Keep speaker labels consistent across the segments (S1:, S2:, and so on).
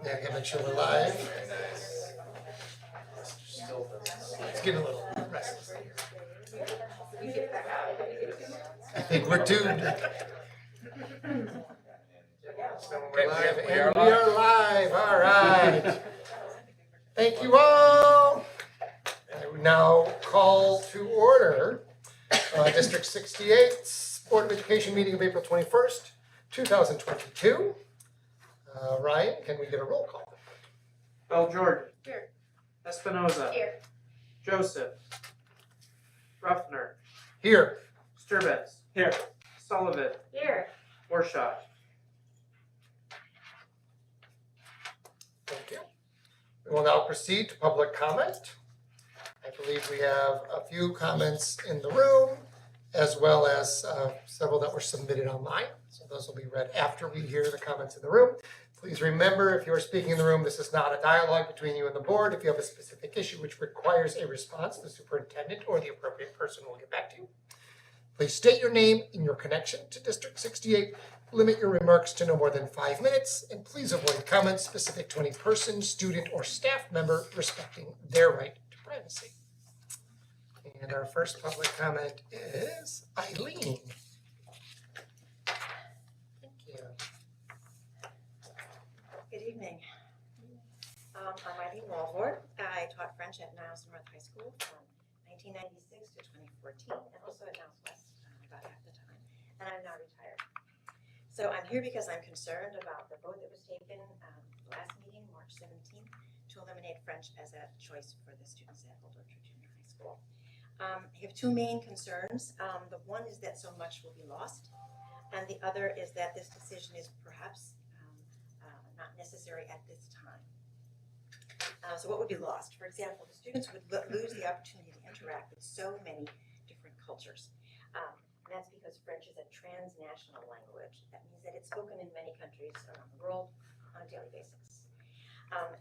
S1: Yeah, I gotta make sure we're live. It's getting a little restless. I think we're doomed. We're live, and we are live. All right. Thank you all. I would now call to order District 68's Board of Education meeting of April 21st, 2022. Ryan, can we get a roll call?
S2: Bell Jordan.
S3: Here.
S2: Espinoza.
S3: Here.
S2: Joseph. Ruffner.
S1: Here.
S2: Sturbitz. Here. Sullivan.
S3: Here.
S2: Warshaw.
S1: Thank you. We will now proceed to public comment. I believe we have a few comments in the room, as well as several that were submitted online. So those will be read after we hear the comments in the room. Please remember, if you are speaking in the room, this is not a dialogue between you and the board. If you have a specific issue which requires a response, the superintendent or the appropriate person will get back to you. Please state your name and your connection to District 68. Limit your remarks to no more than 5 minutes, and please avoid comments specific to any person, student, or staff member, respecting their right to privacy. And our first public comment is Eileen. Thank you.
S3: Good evening. I'm Eileen Walford. I taught French at Niles North High School from 1996 to 2014, and also at Niles West about half the time. And I'm now retired. So I'm here because I'm concerned about the vote that was taken last meeting, March 17th, to eliminate French as a choice for the students at Old Orchard Junior High School. I have two main concerns. The one is that so much will be lost, and the other is that this decision is perhaps not necessary at this time. So what would be lost? For example, the students would lose the opportunity to interact with so many different cultures. And that's because French is a transnational language. That means that it's spoken in many countries around the world on a daily basis.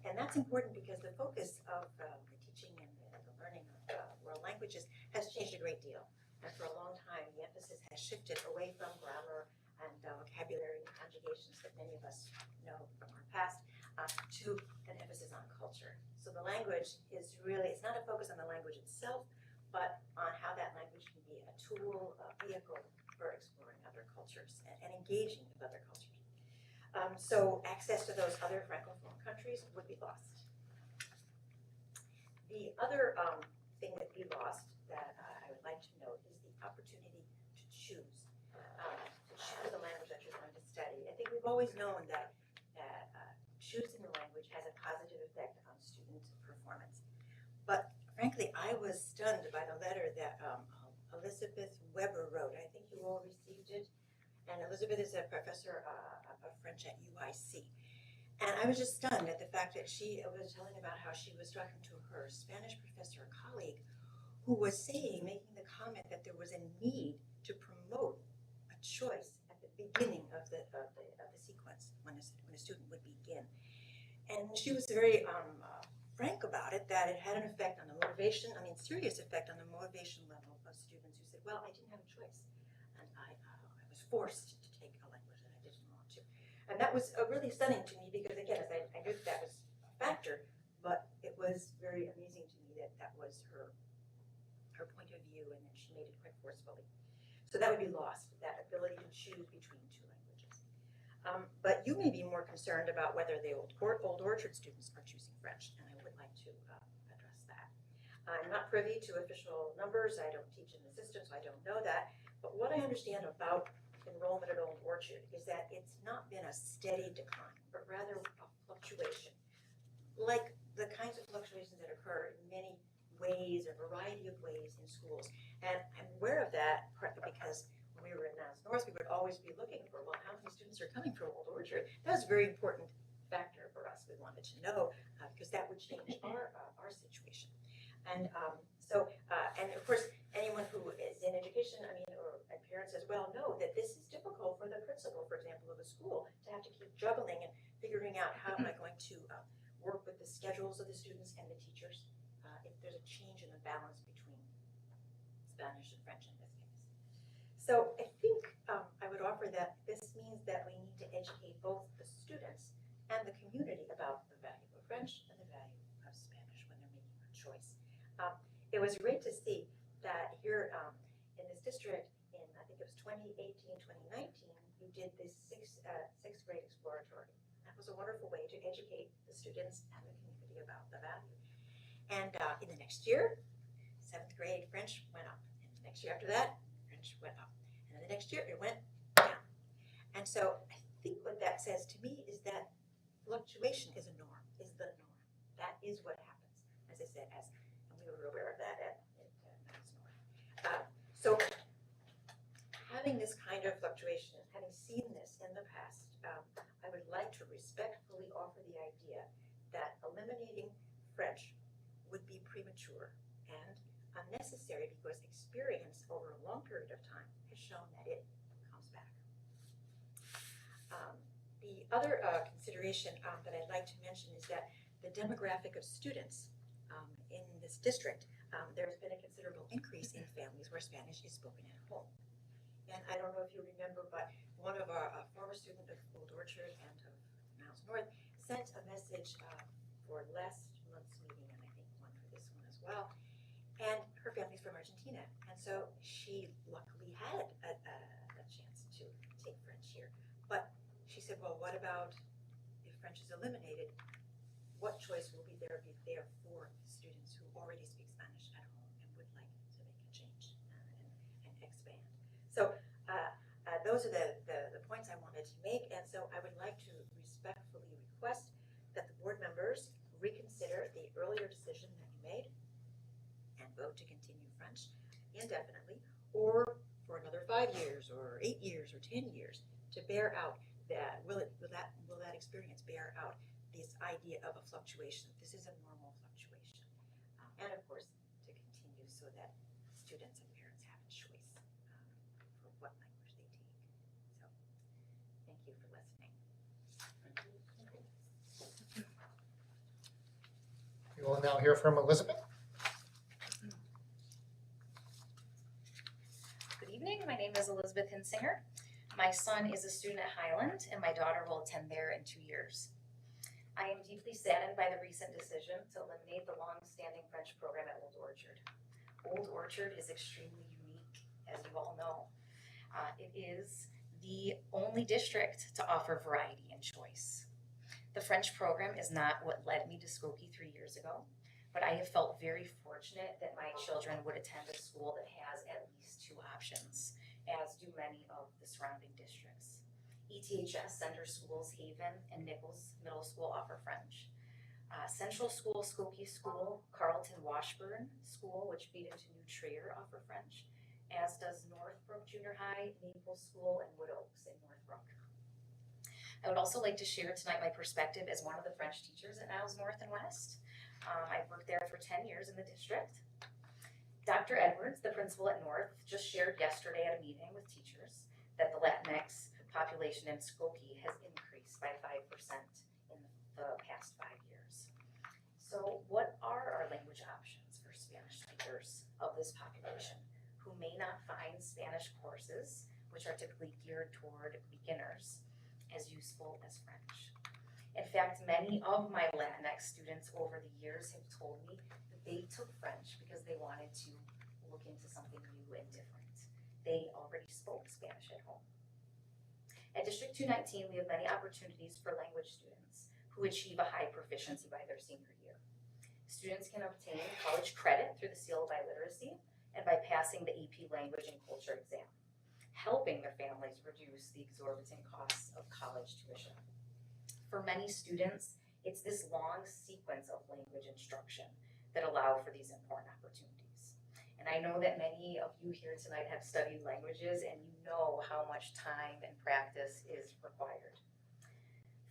S3: And that's important because the focus of the teaching and the learning of world languages has changed a great deal. And for a long time, the emphasis has shifted away from grammar and vocabulary and conjugations that many of us know from our past to an emphasis on culture. So the language is really, it's not a focus on the language itself, but on how that language can be a tool, a vehicle for exploring other cultures and engaging with other cultures. So access to those other Francophone countries would be lost. The other thing that would be lost that I would like to note is the opportunity to choose the language that you're going to study. I think we've always known that choosing the language has a positive effect on student performance. But frankly, I was stunned by the letter that Elizabeth Weber wrote. I think you all received it. And Elizabeth is a professor of French at UIC. And I was just stunned at the fact that she was telling about how she was talking to her Spanish professor, colleague, who was making the comment that there was a need to promote a choice at the beginning of the sequence when a student would begin. And she was very frank about it, that it had an effect on the motivation, serious effect on the motivation level of students who said, well, I didn't have a choice. And I was forced to take a language that I didn't want to. And that was really stunning to me because, again, as I knew that was a factor, but it was very amazing to me that that was her point of view, and then she made it quite forcefully. So that would be lost, that ability to choose between two languages. But you may be more concerned about whether the Old Orchard students are choosing French, and I would like to address that. I'm not privy to official numbers. I don't teach in the system, so I don't know that. But what I understand about enrollment at Old Orchard is that it's not been a steady decline, but rather a fluctuation, like the kinds of fluctuations that occur in many ways, a variety of ways in schools. And I'm aware of that because when we were at Niles North, we would always be looking for, well, how many students are coming from Old Orchard? That was a very important factor for us. We wanted to know because that would change our situation. And and of course, anyone who is in education, or parents as well, know that this is difficult for the principal, for example, of a school to have to keep juggling and figuring out how am I going to work with the schedules of the students and the teachers if there's a change in the balance between Spanish and French in this case. So I think I would offer that this means that we need to educate both the students and the community about the value of French and the value of Spanish when they're making a choice. It was great to see that here in this district in, I think it was 2018, 2019, you did this sixth grade exploratory. That was a wonderful way to educate the students and the community about the value. And in the next year, 7th grade French went up. And the next year after that, French went up. And then the next year it went down. And so I think what that says to me is that fluctuation is a norm, is the norm. That is what happens, as I said, and we were aware of that at Mass North. So having this kind of fluctuation, having seen this in the past, I would like to respectfully offer the idea that eliminating French would be premature and unnecessary because experience over a long period of time has shown that it comes back. The other consideration that I'd like to mention is that the demographic of students in this district, there's been a considerable increase in families where Spanish is spoken at home. And I don't know if you remember, but one of our former students of Old Orchard and of Mounds North sent a message for last month's meeting, and I think one for this one as well. And her family's from Argentina, and so she luckily had a chance to take French here. But she said, well, what about if French is eliminated? What choice will be there for students who already speak Spanish at home and would like to make a change and expand? So those are the points I wanted to make, and so I would like to respectfully request that the board members reconsider the earlier decision that you made and vote to continue French indefinitely, or for another 5 years, or 8 years, or 10 years, to bear out that will that experience bear out this idea of a fluctuation. This is a normal fluctuation, and of course to continue so that students and parents have a choice for what language they take. So, thank you for listening.
S1: We will now hear from Elizabeth.
S4: Good evening, my name is Elizabeth Hinsinger. My son is a student at Highland and my daughter will attend there in 2 years. I am deeply saddened by the recent decision to eliminate the long-standing French program at Old Orchard. Old Orchard is extremely unique, as you all know. It is the only district to offer variety and choice. The French program is not what led me to Skokie 3 years ago, but I have felt very fortunate that my children would attend a school that has at least 2 options, as do many of the surrounding districts. ETHS Center Schools Haven and Nichols Middle School offer French. Central School, Skokie School, Carlton Washburn School, which feed into New Trier, offer French, as does Northbrook Junior High, Naples School, and Wood Oaks in Northbrook. I would also like to share tonight my perspective as one of the French teachers at Niles North and West. I've worked there for 10 years in the district. Dr. Edwards, the principal at North, just shared yesterday at a meeting with teachers that the Latinx population in Skokie has increased by 5% in the past 5 years. So what are our language options for Spanish speakers of this population who may not find Spanish courses, which are typically geared toward beginners, as useful as French? In fact, many of my Latinx students over the years have told me that they took French because they wanted to look into something new and different. They already spoke Spanish at home. At District 219, we have many opportunities for language students who achieve a high proficiency by their senior year. Students can obtain college credit through the Seal of Biliteracy and by passing the AP Language and Culture exam, helping their families reduce the exorbitant costs of college tuition. For many students, it's this long sequence of language instruction that allow for these important opportunities. And I know that many of you here tonight have studied languages and you know how much time and practice is required.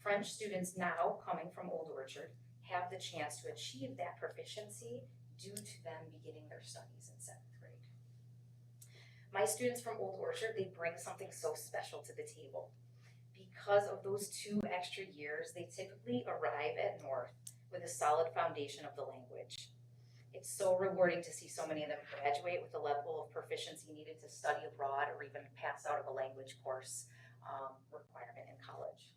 S4: French students now coming from Old Orchard have the chance to achieve that proficiency due to them beginning their studies in 7th grade. My students from Old Orchard, they bring something so special to the table. Because of those 2 extra years, they typically arrive at North with a solid foundation of the language. It's so rewarding to see so many of them graduate with the level of proficiency needed to study abroad or even pass out of a language course requirement in college.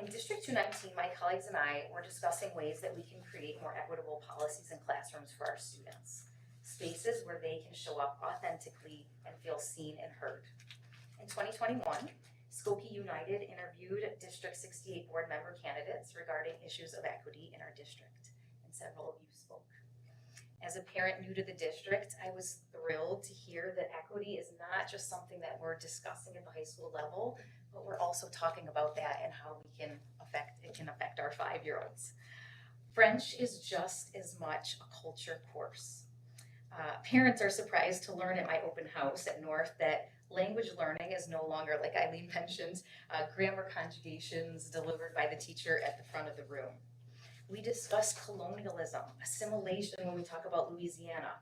S4: In District 219, my colleagues and I were discussing ways that we can create more equitable policies in classrooms for our students. Spaces where they can show up authentically and feel seen and heard. In 2021, Skokie United interviewed District 68 board member candidates regarding issues of equity in our district, and several of you spoke. As a parent new to the district, I was thrilled to hear that equity is not just something that we're discussing at the high school level, but we're also talking about that and how it can affect our 5-year-olds. French is just as much a culture course. Parents are surprised to learn at my open house at North that language learning is no longer, like Eileen mentioned, grammar conjugations delivered by the teacher at the front of the room. We discuss colonialism, assimilation when we talk about Louisiana,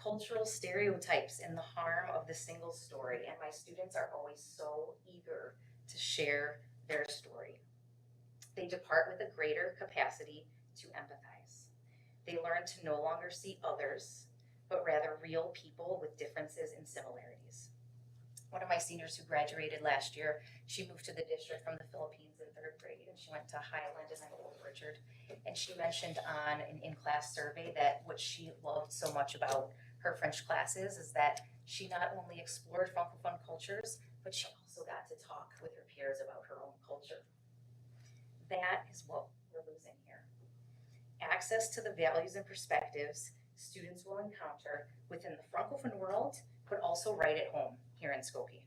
S4: cultural stereotypes and the harm of the single story, and my students are always so eager to share their story. They depart with a greater capacity to empathize. They learn to no longer see others, but rather real people with differences and similarities. One of my seniors who graduated last year, she moved to the district from the Philippines in 3rd grade, and she went to Highland and then Old Orchard. And she mentioned on an in-class survey that what she loved so much about her French classes is that she not only explored Francophone cultures, but she also got to talk with her peers about her own culture. That is what we're losing here. Access to the values and perspectives students will encounter within the Francophone world, but also right at home here in Skokie.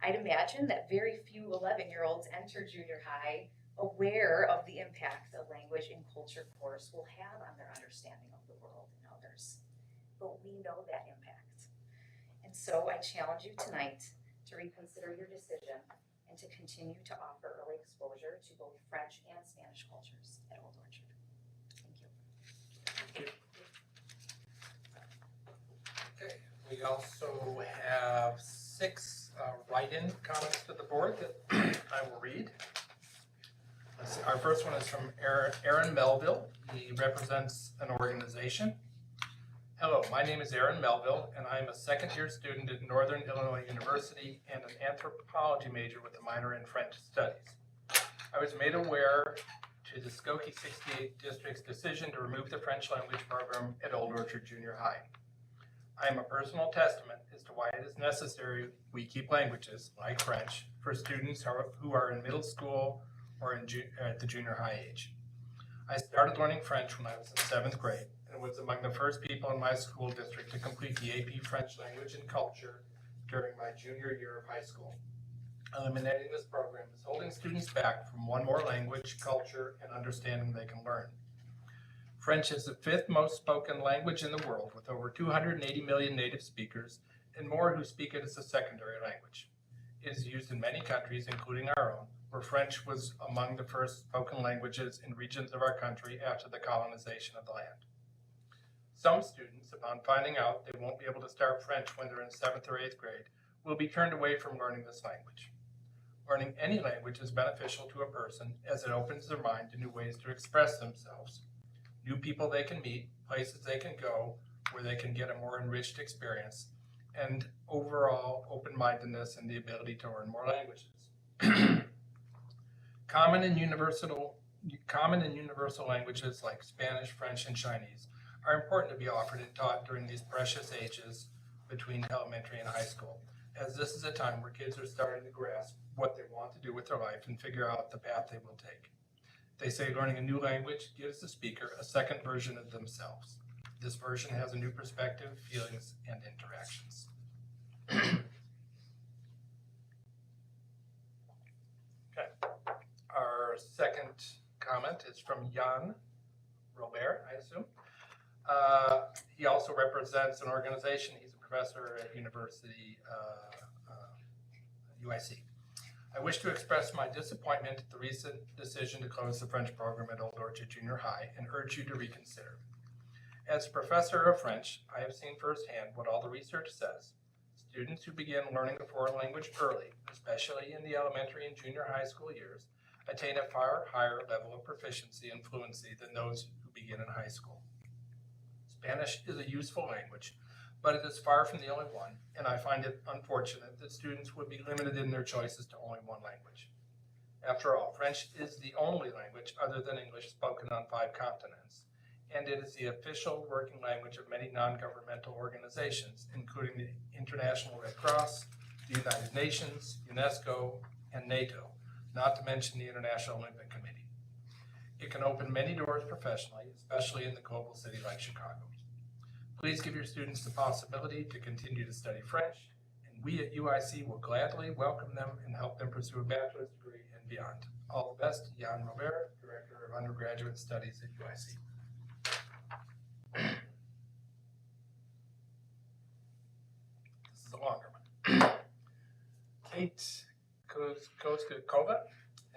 S4: I'd imagine that very few 11-year-olds enter junior high aware of the impact a language and culture course will have on their understanding of the world and others. But we know that impact. And so I challenge you tonight to reconsider your decision and to continue to offer early exposure to both French and Spanish cultures at Old Orchard. Thank you.
S5: Okay, we also have 6 write-in comments to the board that I will read. Our first one is from Aaron Melville. He represents an organization. Hello, my name is Aaron Melville, and I'm a second-year student at Northern Illinois University and an anthropology major with a minor in French studies. I was made aware to the Skokie 68 District's decision to remove the French language program at Old Orchard Junior High. I am a personal testament as to why it is necessary we keep languages, like French, for students who are in middle school or at the junior high age. I started learning French when I was in 7th grade and was among the first people in my school district to complete the AP French Language and Culture during my junior year of high school. Eliminating this program is holding students back from one more language, culture, and understanding they can learn. French is the 5th most spoken language in the world, with over 280 million native speakers and more who speak it as a secondary language. It is used in many countries, including our own, where French was among the first spoken languages in regions of our country after the colonization of the land. Some students, upon finding out they won't be able to start French when they're in 7th or 8th grade, will be turned away from learning this language. Learning any language is beneficial to a person as it opens their mind to new ways to express themselves, new people they can meet, places they can go where they can get a more enriched experience, and overall open-mindedness and the ability to learn more languages. Common and universal languages like Spanish, French, and Chinese are important to be offered and taught during these precious ages between elementary and high school, as this is a time where kids are starting to grasp what they want to do with their life and figure out the path they will take. They say learning a new language gives the speaker a second version of themselves. This version has a new perspective, feelings, and interactions. Okay. Our second comment is from Jan Robert, I assume. He also represents an organization. He's a professor at University UIC. I wish to express my disappointment at the recent decision to close the French program at Old Orchard Junior High and urge you to reconsider. As a professor of French, I have seen firsthand what all the research says. Students who begin learning a foreign language early, especially in the elementary and junior high school years, attain a far higher level of proficiency and fluency than those who begin in high school. Spanish is a useful language, but it is far from the only one, and I find it unfortunate that students would be limited in their choices to only one language. After all, French is the only language other than English spoken on 5 continents, and it is the official working language of many non-governmental organizations, including the International Red Cross, the United Nations, UNESCO, and NATO, not to mention the International Olympic Committee. It can open many doors professionally, especially in the global city like Chicago. Please give your students the possibility to continue to study French, and we at UIC will gladly welcome them and help them pursue a bachelor's degree and beyond. All the best, Jan Robert, Director of Undergraduate Studies at UIC. This is a longer one. Kate Kozkova,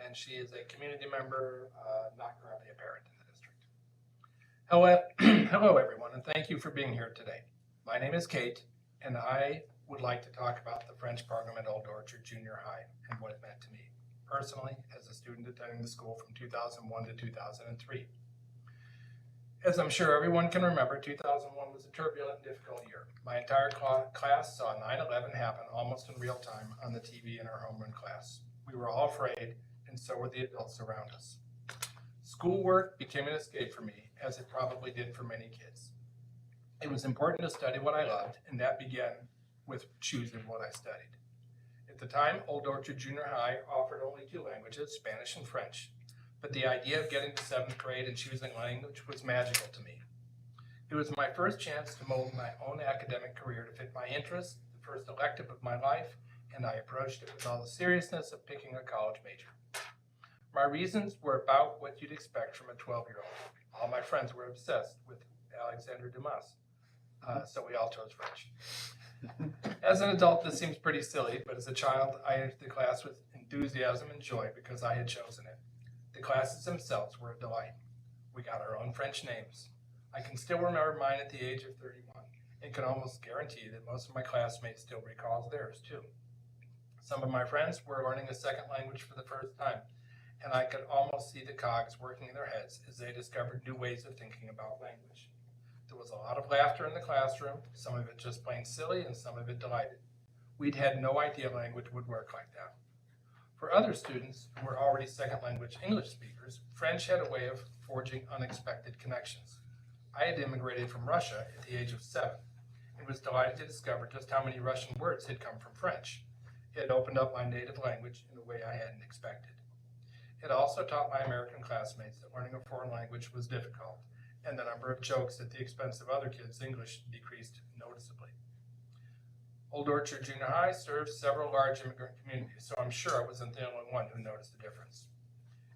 S5: and she is a community member, not currently a parent in the district. Hello everyone, and thank you for being here today. My name is Kate, and I would like to talk about the French program at Old Orchard Junior High and what it meant to me, personally, as a student attending the school from 2001 to 2003. As I'm sure everyone can remember, 2001 was a turbulent and difficult year. My entire class saw 9/11 happen almost in real time on the TV in our homeroom class. We were all afraid, and so were the adults around us. Schoolwork became an escape for me, as it probably did for many kids. It was important to study what I loved, and that began with choosing what I studied. At the time, Old Orchard Junior High offered only 2 languages, Spanish and French. But the idea of getting to 7th grade and choosing language was magical to me. It was my first chance to mold my own academic career to fit my interests, the first elective of my life, and I approached it with all the seriousness of picking a college major. My reasons were about what you'd expect from a 12-year-old. All my friends were obsessed with Alexandre Dumas, so we all chose French. As an adult, this seems pretty silly, but as a child, I entered the class with enthusiasm and joy because I had chosen it. The classes themselves were a delight. We got our own French names. I can still remember mine at the age of 31 and can almost guarantee that most of my classmates still recall theirs too. Some of my friends were learning a second language for the first time, and I could almost see the cogs working in their heads as they discovered new ways of thinking about language. There was a lot of laughter in the classroom, some of it just plain silly and some of it delighted. We'd had no idea language would work like that. For other students who were already second language English speakers, French had a way of forging unexpected connections. I had immigrated from Russia at the age of 7 and was delighted to discover just how many Russian words had come from French. It had opened up my native language in a way I hadn't expected. It also taught my American classmates that learning a foreign language was difficult, and the number of jokes at the expense of other kids' English decreased noticeably. Old Orchard Junior High serves several large immigrant communities, so I'm sure I wasn't the only one who noticed the difference.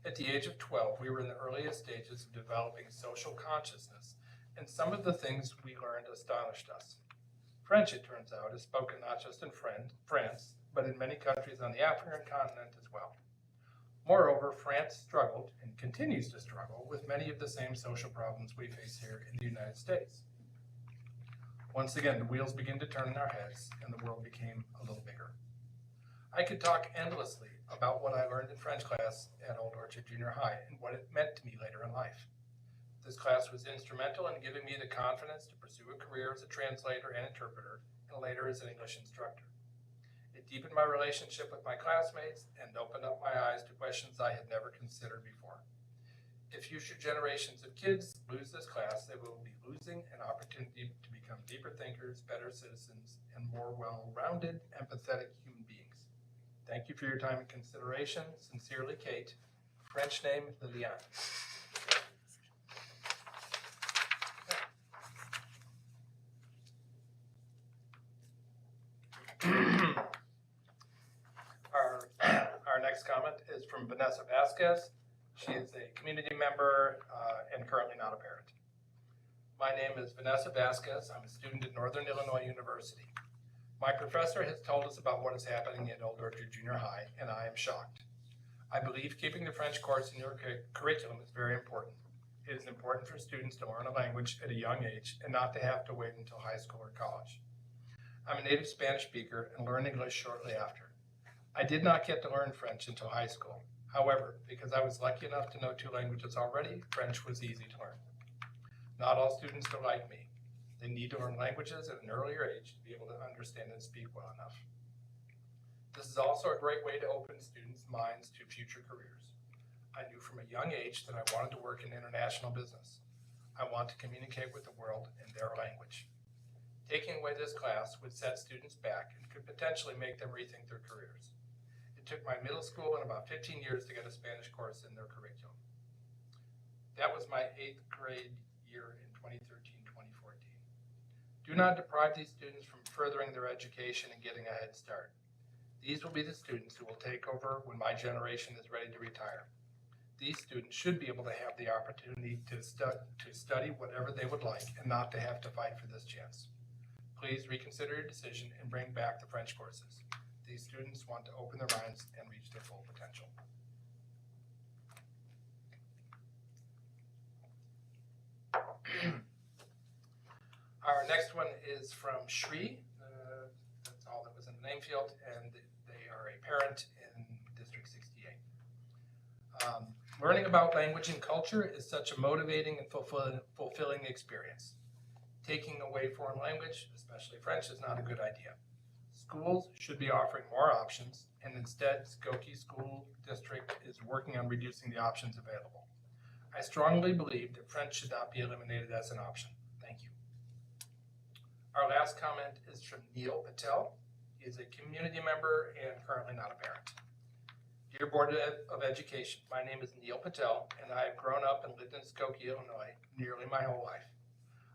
S5: At the age of 12, we were in the earliest stages of developing social consciousness, and some of the things we learned astonished us. French, it turns out, is spoken not just in France, but in many countries on the African continent as well. Moreover, France struggled, and continues to struggle, with many of the same social problems we face here in the United States. Once again, the wheels began to turn in our heads, and the world became a little bigger. I could talk endlessly about what I learned in French class at Old Orchard Junior High and what it meant to me later in life. This class was instrumental in giving me the confidence to pursue a career as a translator and interpreter, and later as an English instructor. It deepened my relationship with my classmates and opened up my eyes to questions I had never considered before. If future generations of kids lose this class, they will be losing an opportunity to become deeper thinkers, better citizens, and more well-rounded, empathetic human beings. Thank you for your time and consideration. Sincerely, Kate. French name, Liliane. Our next comment is from Vanessa Vasquez. She is a community member and currently not a parent. My name is Vanessa Vasquez. I'm a student at Northern Illinois University. My professor has told us about what is happening at Old Orchard Junior High, and I am shocked. I believe keeping the French course in your curriculum is very important. It is important for students to learn a language at a young age and not to have to wait until high school or college. I'm a native Spanish speaker and learned English shortly after. I did not get to learn French until high school. However, because I was lucky enough to know 2 languages already, French was easy to learn. Not all students are like me. They need to learn languages at an earlier age to be able to understand and speak well enough. This is also a great way to open students' minds to future careers. I knew from a young age that I wanted to work in international business. I want to communicate with the world in their language. Taking away this class would set students back and could potentially make them rethink their careers. It took my middle school and about 15 years to get a Spanish course in their curriculum. That was my 8th grade year in 2013-2014. Do not deprive these students from furthering their education and getting a head start. These will be the students who will take over when my generation is ready to retire. These students should be able to have the opportunity to study whatever they would like and not to have to fight for this chance. Please reconsider your decision and bring back the French courses. These students want to open their minds and reach their full potential. Our next one is from Shri. That's all that was in the name field, and they are a parent in District 68. Learning about language and culture is such a motivating and fulfilling experience. Taking away foreign language, especially French, is not a good idea. Schools should be offering more options, and instead, Skokie School District is working on reducing the options available. I strongly believe that French should not be eliminated as an option. Thank you. Our last comment is from Neil Patel. He is a community member and currently not a parent. Dear Board of Education, my name is Neil Patel, and I have grown up and lived in Skokie, Illinois, nearly my whole life.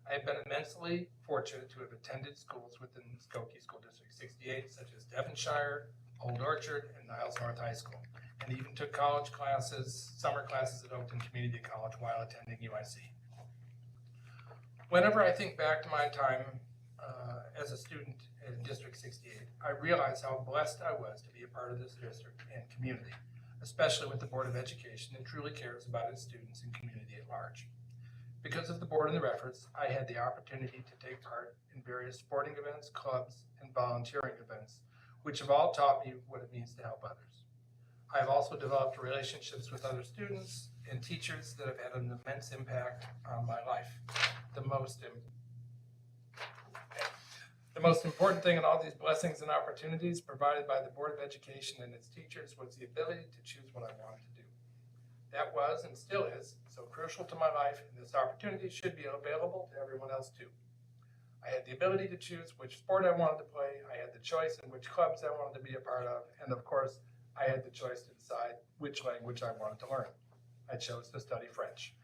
S5: I have been immensely fortunate to have attended schools within Skokie School District 68, such as Devonshire, Old Orchard, and Niles North High School, and even took college classes, summer classes at Oakton Community College while attending UIC. Whenever I think back to my time as a student in District 68, I realize how blessed I was to be a part of this district and community, especially with the Board of Education that truly cares about its students and community at large. Because of the board and their efforts, I had the opportunity to take part in various sporting events, clubs, and volunteering events, which have all taught me what it means to help others. I have also developed relationships with other students and teachers that have had an immense impact on my life. The most important thing in all these blessings and opportunities provided by the Board of Education and its teachers was the ability to choose what I wanted to do. That was and still is so crucial to my life, and this opportunity should be available to everyone else too. I had the ability to choose which sport I wanted to play, I had the choice in which clubs I wanted to be a part of, and of course, I had the choice to decide which language I wanted to learn. I chose to study French.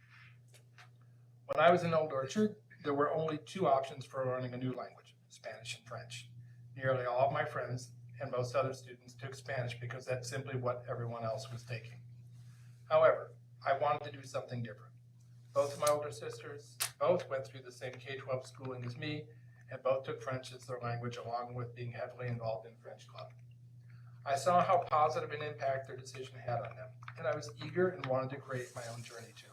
S5: When I was in Old Orchard, there were only 2 options for learning a new language, Spanish and French. Nearly all of my friends and most other students took Spanish because that's simply what everyone else was taking. However, I wanted to do something different. Both of my older sisters both went through the same K-12 schooling as me, and both took French as their language along with being heavily involved in French club. I saw how positive an impact their decision had on them, and I was eager and wanted to create my own journey too.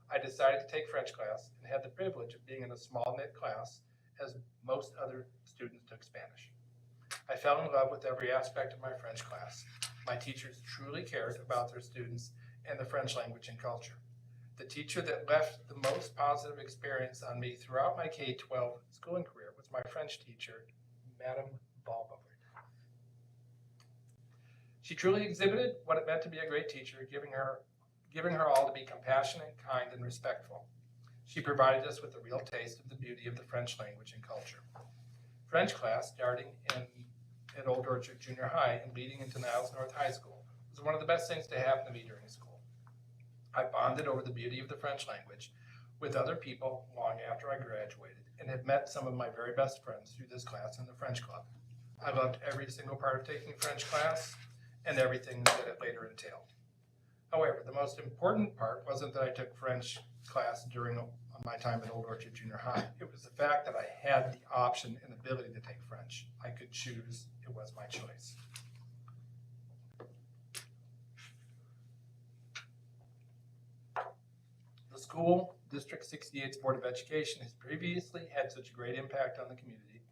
S5: I decided to take French class and had the privilege of being in a small knit class as most other students took Spanish. I fell in love with every aspect of my French class. My teachers truly cared about their students and the French language and culture. The teacher that left the most positive experience on me throughout my K-12 schooling career was my French teacher, Madame Balbover. She truly exhibited what it meant to be a great teacher, giving her all to be compassionate, kind, and respectful. She provided us with a real taste of the beauty of the French language and culture. French class, starting at Old Orchard Junior High and leading into Niles North High School, was one of the best things to happen to me during school. I bonded over the beauty of the French language with other people long after I graduated and have met some of my very best friends through this class and the French club. I loved every single part of taking French class and everything that it later entailed. However, the most important part wasn't that I took French class during my time at Old Orchard Junior High. It was the fact that I had the option and ability to take French. I could choose. It was my choice. The school, District 68's Board of Education, has previously had such a great impact on the community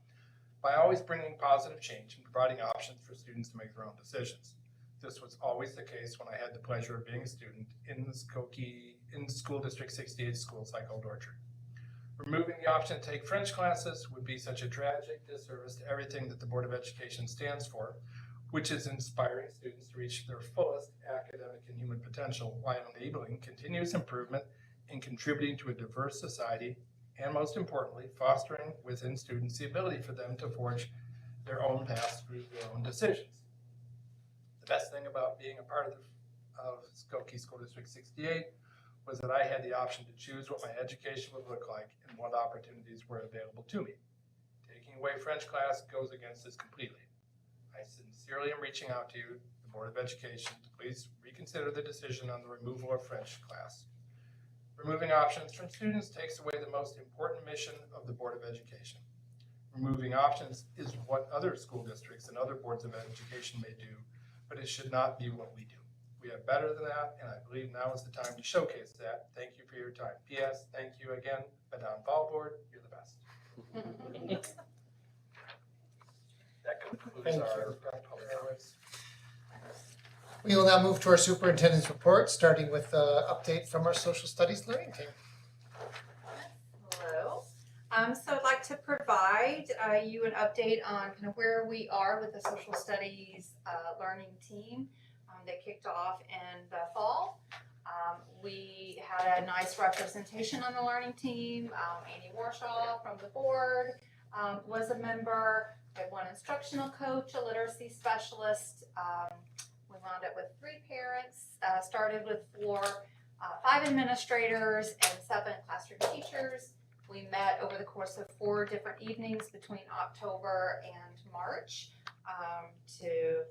S5: by always bringing positive change and providing options for students to make their own decisions. This was always the case when I had the pleasure of being a student in the School District 68 schools like Old Orchard. Removing the option to take French classes would be such a tragic disservice to everything that the Board of Education stands for, which is inspiring students to reach their fullest academic and human potential while enabling continuous improvement and contributing to a diverse society, and most importantly, fostering within students the ability for them to forge their own paths through their own decisions. The best thing about being a part of Skokie School District 68 was that I had the option to choose what my education would look like and what opportunities were available to me. Taking away French class goes against this completely. I sincerely am reaching out to you, the Board of Education, to please reconsider the decision on the removal of French class. Removing options from students takes away the most important mission of the Board of Education. Removing options is what other school districts and other boards of education may do, but it should not be what we do. We are better than that, and I believe now is the time to showcase that. Thank you for your time. P.S. Thank you again, Madame Ballboard. You're the best. That concludes
S1: Thank
S5: our
S1: you.
S5: public comments.
S1: We will now move to our superintendent's report, starting with an update from our social studies learning team.
S6: Hello. So I'd like to provide you an update on kind of where we are with the social studies learning team that kicked off in the fall. We had a nice representation on the learning team. Annie Warshaw from the board was a member. We had one instructional coach, a literacy specialist. We wound up with 3 parents, started with 5 administrators and 7 classroom teachers. We met over the course of 4 different evenings between October and March to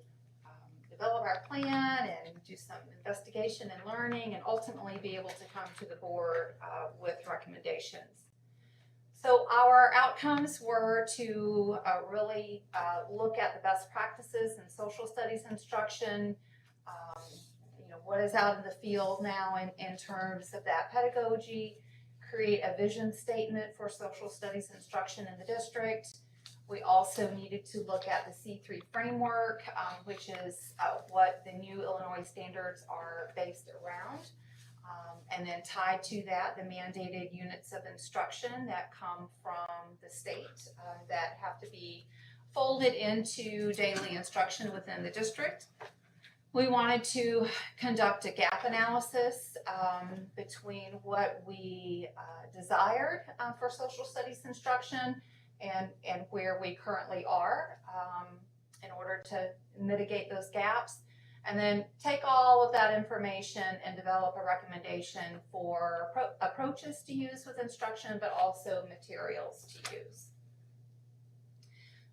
S6: develop our plan and do some investigation and learning and ultimately be able to come to the board with recommendations. So our outcomes were to really look at the best practices in social studies instruction, what is out in the field now in terms of that pedagogy, create a vision statement for social studies instruction in the district. We also needed to look at the C3 framework, which is what the new Illinois standards are based around. And then tied to that, the mandated units of instruction that come from the state that have to be folded into daily instruction within the district. We wanted to conduct a gap analysis between what we desired for social studies instruction and where we currently are in order to mitigate those gaps. And then take all of that information and develop a recommendation for approaches to use with instruction, but also materials to use.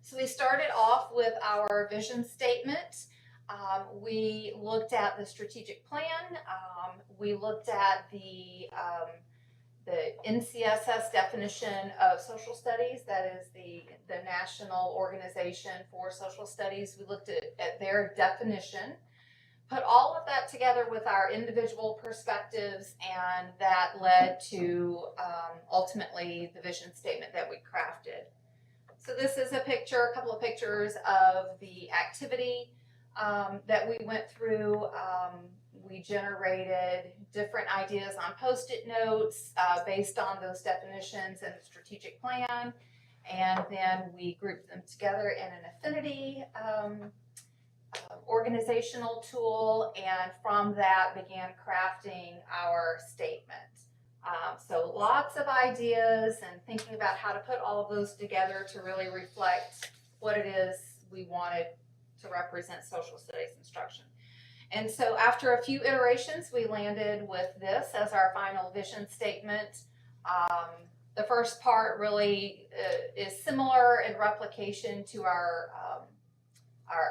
S6: So we started off with our vision statement. We looked at the strategic plan. We looked at the NCSS definition of social studies. That is the National Organization for Social Studies. We looked at their definition. Put all of that together with our individual perspectives, and that led to ultimately the vision statement that we crafted. So this is a couple of pictures of the activity that we went through. We generated different ideas on Post-it notes based on those definitions and the strategic plan, and then we grouped them together in an affinity organizational tool, and from that began crafting our statement. So lots of ideas and thinking about how to put all of those together to really reflect what it is we wanted to represent social studies instruction. And so after a few iterations, we landed with this as our final vision statement. The first part really is similar in replication to our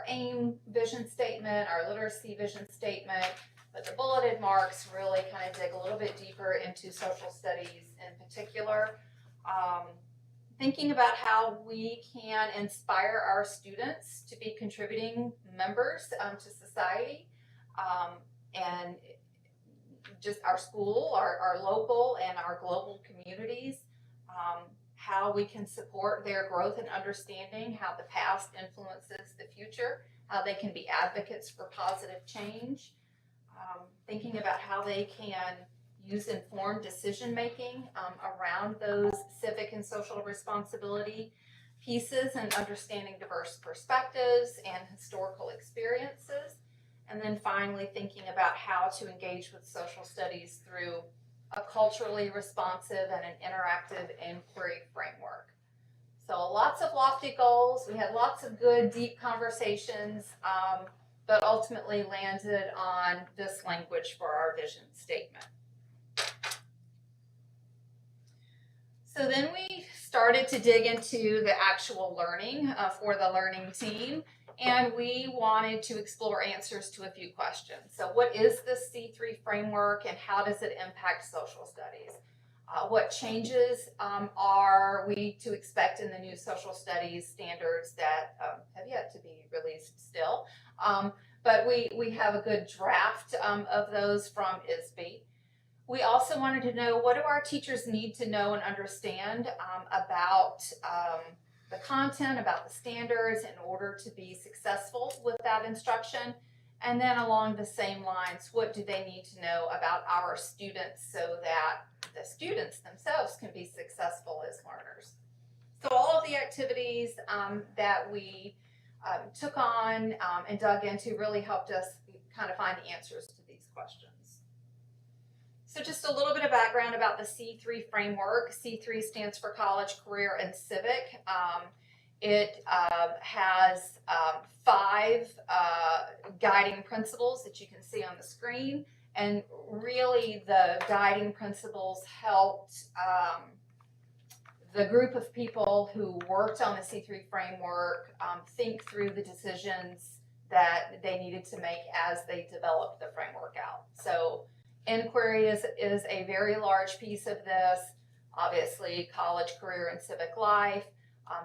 S6: AIM vision statement, our literacy vision statement, but the bulleted marks really kind of dig a little bit deeper into social studies in particular. Thinking about how we can inspire our students to be contributing members to society, and just our school, our local and our global communities, how we can support their growth and understanding, how the past influences the future, how they can be advocates for positive change, thinking about how they can use informed decision making around those civic and social responsibility pieces and understanding diverse perspectives and historical experiences. And then finally, thinking about how to engage with social studies through a culturally responsive and an interactive inquiry framework. So lots of lofty goals. We had lots of good, deep conversations, but ultimately landed on this language for our vision statement. So then we started to dig into the actual learning for the learning team, and we wanted to explore answers to a few questions. So what is the C3 framework and how does it impact social studies? What changes are we to expect in the new social studies standards that have yet to be released still? But we have a good draft of those from ISB. We also wanted to know, what do our teachers need to know and understand about the content, about the standards in order to be successful with that instruction? And then along the same lines, what do they need to know about our students so that the students themselves can be successful as learners? So all of the activities that we took on and dug into really helped us kind of find the answers to these questions. So just a little bit of background about the C3 framework. C3 stands for College, Career, and Civic. It has 5 guiding principles that you can see on the screen, and really the guiding principles helped the group of people who worked on the C3 framework think through the decisions that they needed to make as they developed the framework out. So inquiry is a very large piece of this. Obviously, college, career, and civic life.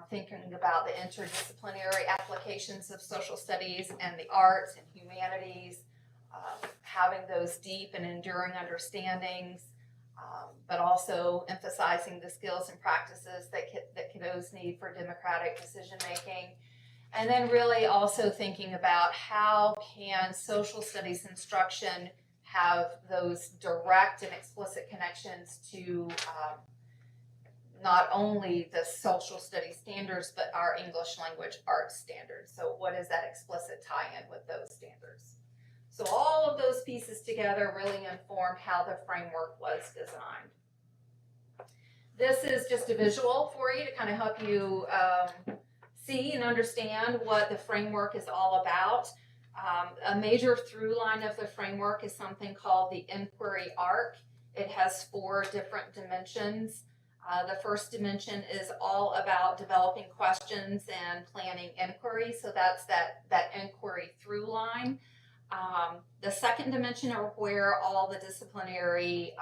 S6: Thinking about the interdisciplinary applications of social studies and the arts and humanities, having those deep and enduring understandings, but also emphasizing the skills and practices that kiddos need for democratic decision making. And then really also thinking about how can social studies instruction have those direct and explicit connections to not only the social studies standards, but our English language arts standards. So what is that explicit tie-in with those standards? So all of those pieces together really inform how the framework was designed. This is just a visual for you to kind of help you see and understand what the framework is all about. A major through line of the framework is something called the inquiry arc. It has 4 different dimensions. The first dimension is all about developing questions and planning inquiry. So that's that inquiry through line. The second dimension are where all the disciplinary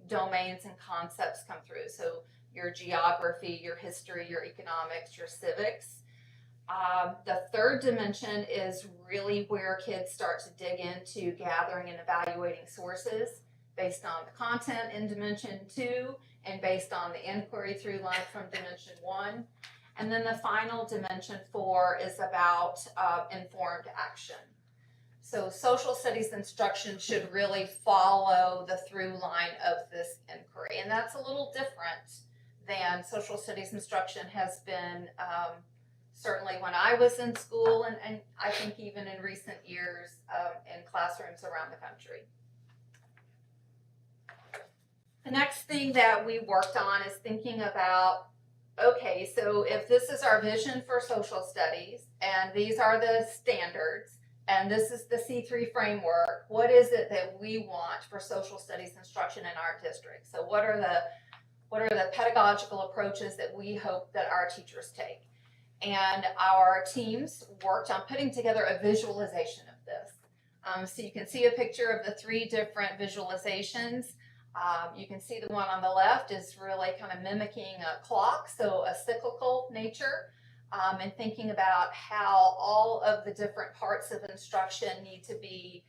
S6: domains and concepts come through. So your geography, your history, your economics, your civics. The third dimension is really where kids start to dig into gathering and evaluating sources based on the content in dimension 2 and based on the inquiry through line from dimension 1. And then the final dimension 4 is about informed action. So social studies instruction should really follow the through line of this inquiry. And that's a little different than social studies instruction has been certainly when I was in school, and I think even in recent years in classrooms around the country. The next thing that we worked on is thinking about, okay, so if this is our vision for social studies, and these are the standards, and this is the C3 framework, what is it that we want for social studies instruction in our district? So what are the pedagogical approaches that we hope that our teachers take? And our teams worked on putting together a visualization of this. So you can see a picture of the 3 different visualizations. You can see the one on the left is really kind of mimicking a clock, so a cyclical nature, and thinking about how all of the different parts of instruction need to be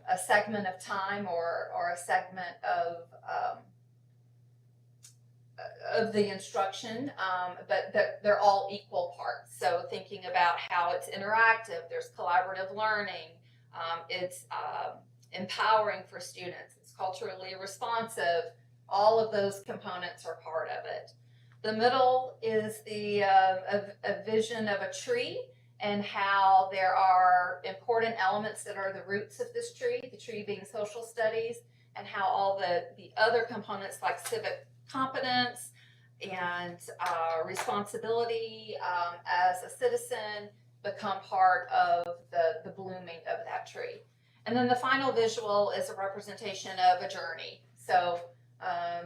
S6: a segment of time or a segment of the instruction, but they're all equal parts. So thinking about how it's interactive, there's collaborative learning, it's empowering for students, it's culturally responsive, all of those components are part of it. The middle is a vision of a tree and how there are important elements that are the roots of this tree, the tree being social studies, and how all the other components like civic competence and responsibility as a citizen become part of the blooming of that tree. And then the final visual is a representation of a journey. So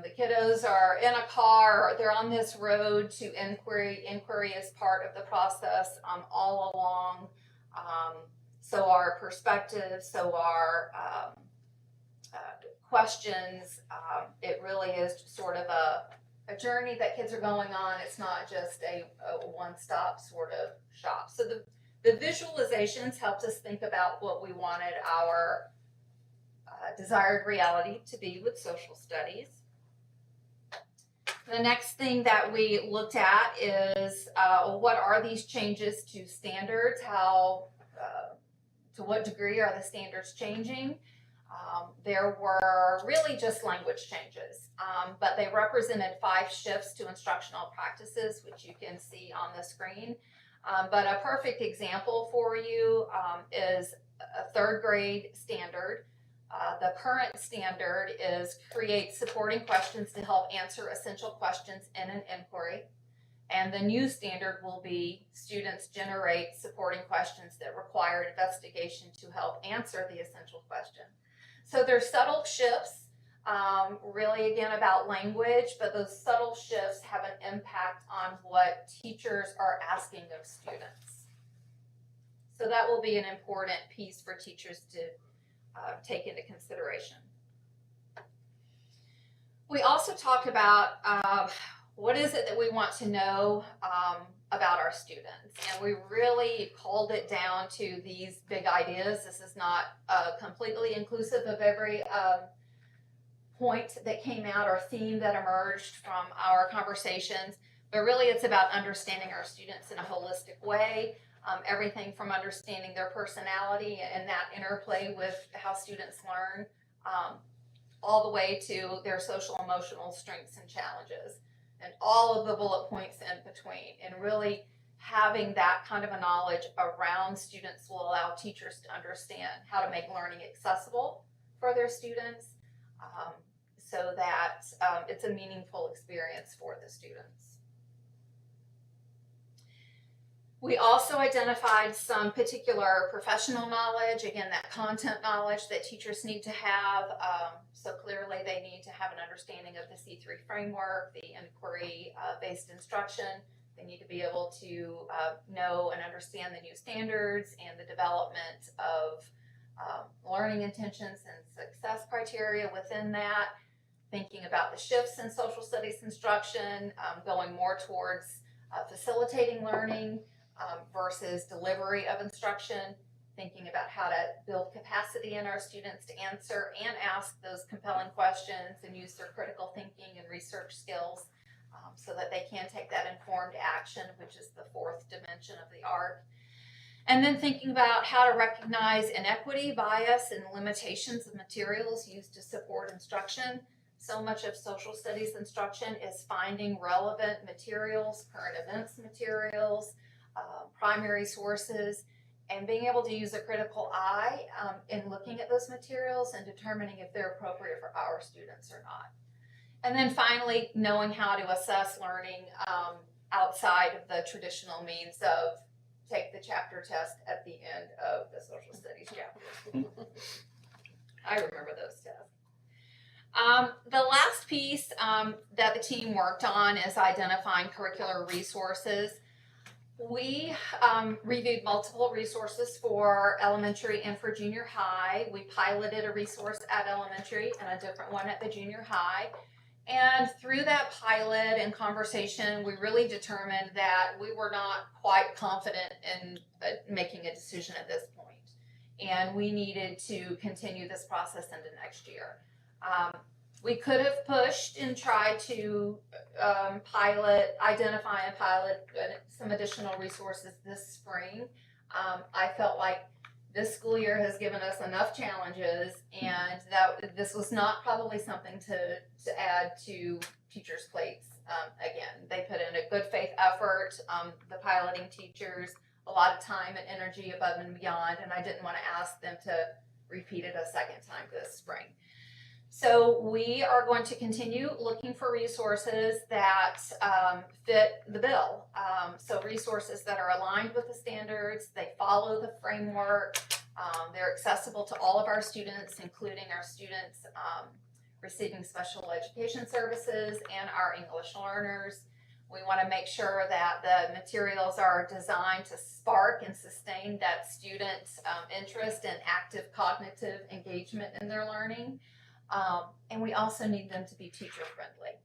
S6: the kiddos are in a car, or they're on this road to inquiry. Inquiry is part of the process all along. So are perspectives, so are questions. It really is sort of a journey that kids are going on. It's not just a one-stop sort of shop. So the visualizations helped us think about what we wanted our desired reality to be with social studies. The next thing that we looked at is what are these changes to standards? How, to what degree are the standards changing? There were really just language changes, but they represented 5 shifts to instructional practices, which you can see on the screen. But a perfect example for you is a 3rd grade standard. The current standard is create supporting questions to help answer essential questions in an inquiry. And the new standard will be students generate supporting questions that require investigation to help answer the essential question. So there's subtle shifts, really again about language, but those subtle shifts have an impact on what teachers are asking of students. So that will be an important piece for teachers to take into consideration. We also talked about what is it that we want to know about our students, and we really culled it down to these big ideas. This is not completely inclusive of every point that came out or theme that emerged from our conversations, but really it's about understanding our students in a holistic way. Everything from understanding their personality and that interplay with how students learn, all the way to their social emotional strengths and challenges, and all of the bullet points in between. And really having that kind of a knowledge around students will allow teachers to understand how to make learning accessible for their students, so that it's a meaningful experience for the students. We also identified some particular professional knowledge, again, that content knowledge that teachers need to have. So clearly they need to have an understanding of the C3 framework, the inquiry-based instruction. They need to be able to know and understand the new standards and the development of learning intentions and success criteria within that, thinking about the shifts in social studies instruction, going more towards facilitating learning, versus delivery of instruction, thinking about how to build capacity in our students to answer and ask those compelling questions and use their critical thinking and research skills, so that they can take that informed action, which is the 4th dimension of the ARC. And then thinking about how to recognize inequity, bias, and limitations of materials used to support instruction. So much of social studies instruction is finding relevant materials, current events materials, primary sources, and being able to use a critical eye in looking at those materials and determining if they're appropriate for our students or not. And then finally, knowing how to assess learning outside of the traditional means of take the chapter test at the end of the social studies chapter. I remember those tests. The last piece that the team worked on is identifying curricular resources. We reviewed multiple resources for elementary and for junior high. We piloted a resource at elementary and a different one at the junior high. And through that pilot and conversation, we really determined that we were not quite confident in making a decision at this point. And we needed to continue this process into next year. We could have pushed and tried to identify and pilot some additional resources this spring. I felt like this school year has given us enough challenges, and that this was not probably something to add to teachers' plates. Again, they put in a good faith effort, the piloting teachers, a lot of time and energy above and beyond, and I didn't want to ask them to repeat it a second time this spring. So we are going to continue looking for resources that fit the bill. So resources that are aligned with the standards, they follow the framework, they're accessible to all of our students, including our students receiving special education services and our English learners. We want to make sure that the materials are designed to spark and sustain that student's interest and active cognitive engagement in their learning. And we also need them to be teacher friendly.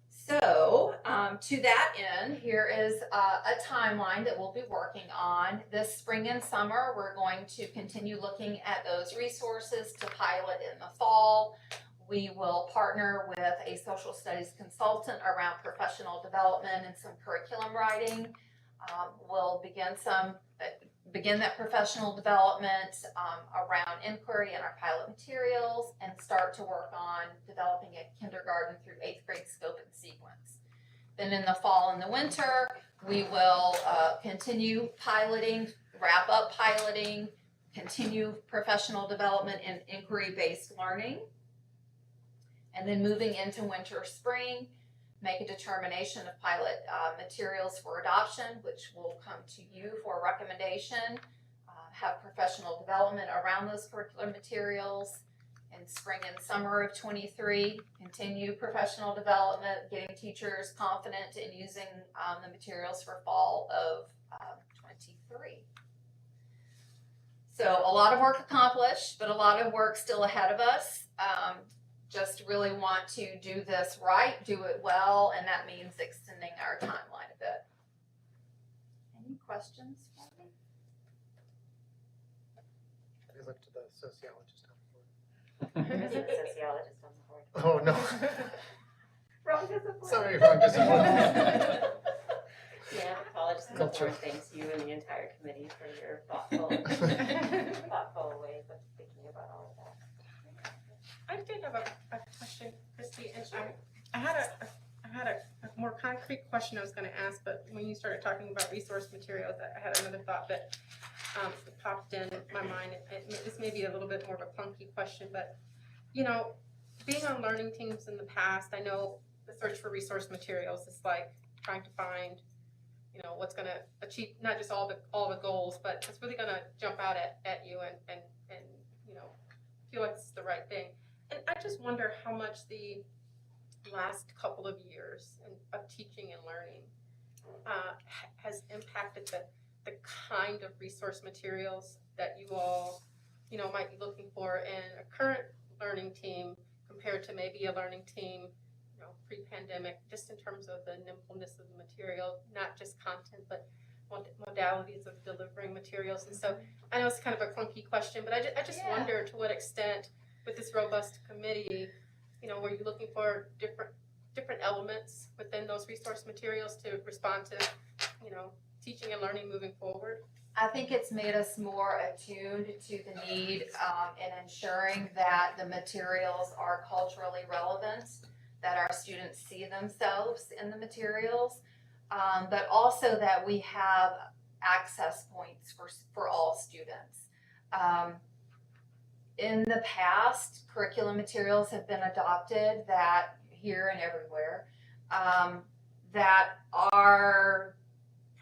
S6: So to that end, here is a timeline that we'll be working on. This spring and summer, we're going to continue looking at those resources to pilot in the fall. We will partner with a social studies consultant around professional development and some curriculum writing. We'll begin that professional development around inquiry and our pilot materials, and start to work on developing a kindergarten through 8th grade scope and sequence. Then in the fall and the winter, we will continue piloting, wrap up piloting, continue professional development and inquiry-based learning. And then moving into winter, spring, make a determination of pilot materials for adoption, which will come to you for recommendation, have professional development around those curricular materials. In spring and summer of 23, continue professional development, getting teachers confident in using the materials for fall of 23. So a lot of work accomplished, but a lot of work still ahead of us. Just really want to do this right, do it well, and that means extending our timeline a bit. Any questions for me?
S1: Have you looked to the sociologist on
S3: There's a sociologist on the board.
S1: the board? Oh, no.
S6: Wrong discipline.
S1: Sorry, wrong discipline.
S3: Yeah, the college and the
S1: Culture.
S3: board thanks you and the entire committee for your thoughtful ways of thinking about all of that.
S7: I did have a question, Christy, and I had a more concrete question I was gonna ask, but when you started talking about resource materials, I had another thought that popped in my mind. This may be a little bit more of a clunky question, but you know, being on learning teams in the past, I know the search for resource materials is like trying to find, you know, what's gonna achieve not just all the goals, but it's really gonna jump out at you and you know, feel like it's the right thing. And I just wonder how much the last couple of years of teaching and learning has impacted the kind of resource materials that you all, you know, might be looking for in a current learning team compared to maybe a learning team, you know, pre-pandemic, just in terms of the nimbleness of the material, not just content, but modalities of delivering materials. And so I know it's kind of a clunky question, but I just wonder to what extent with this robust committee, you know, were you looking for different elements within those resource materials to respond to, you know, teaching and learning moving forward?
S6: I think it's made us more attuned to the need in ensuring that the materials are culturally relevant, that our students see themselves in the materials, but also that we have access points for all students. In the past, curriculum materials have been adopted that here and everywhere that are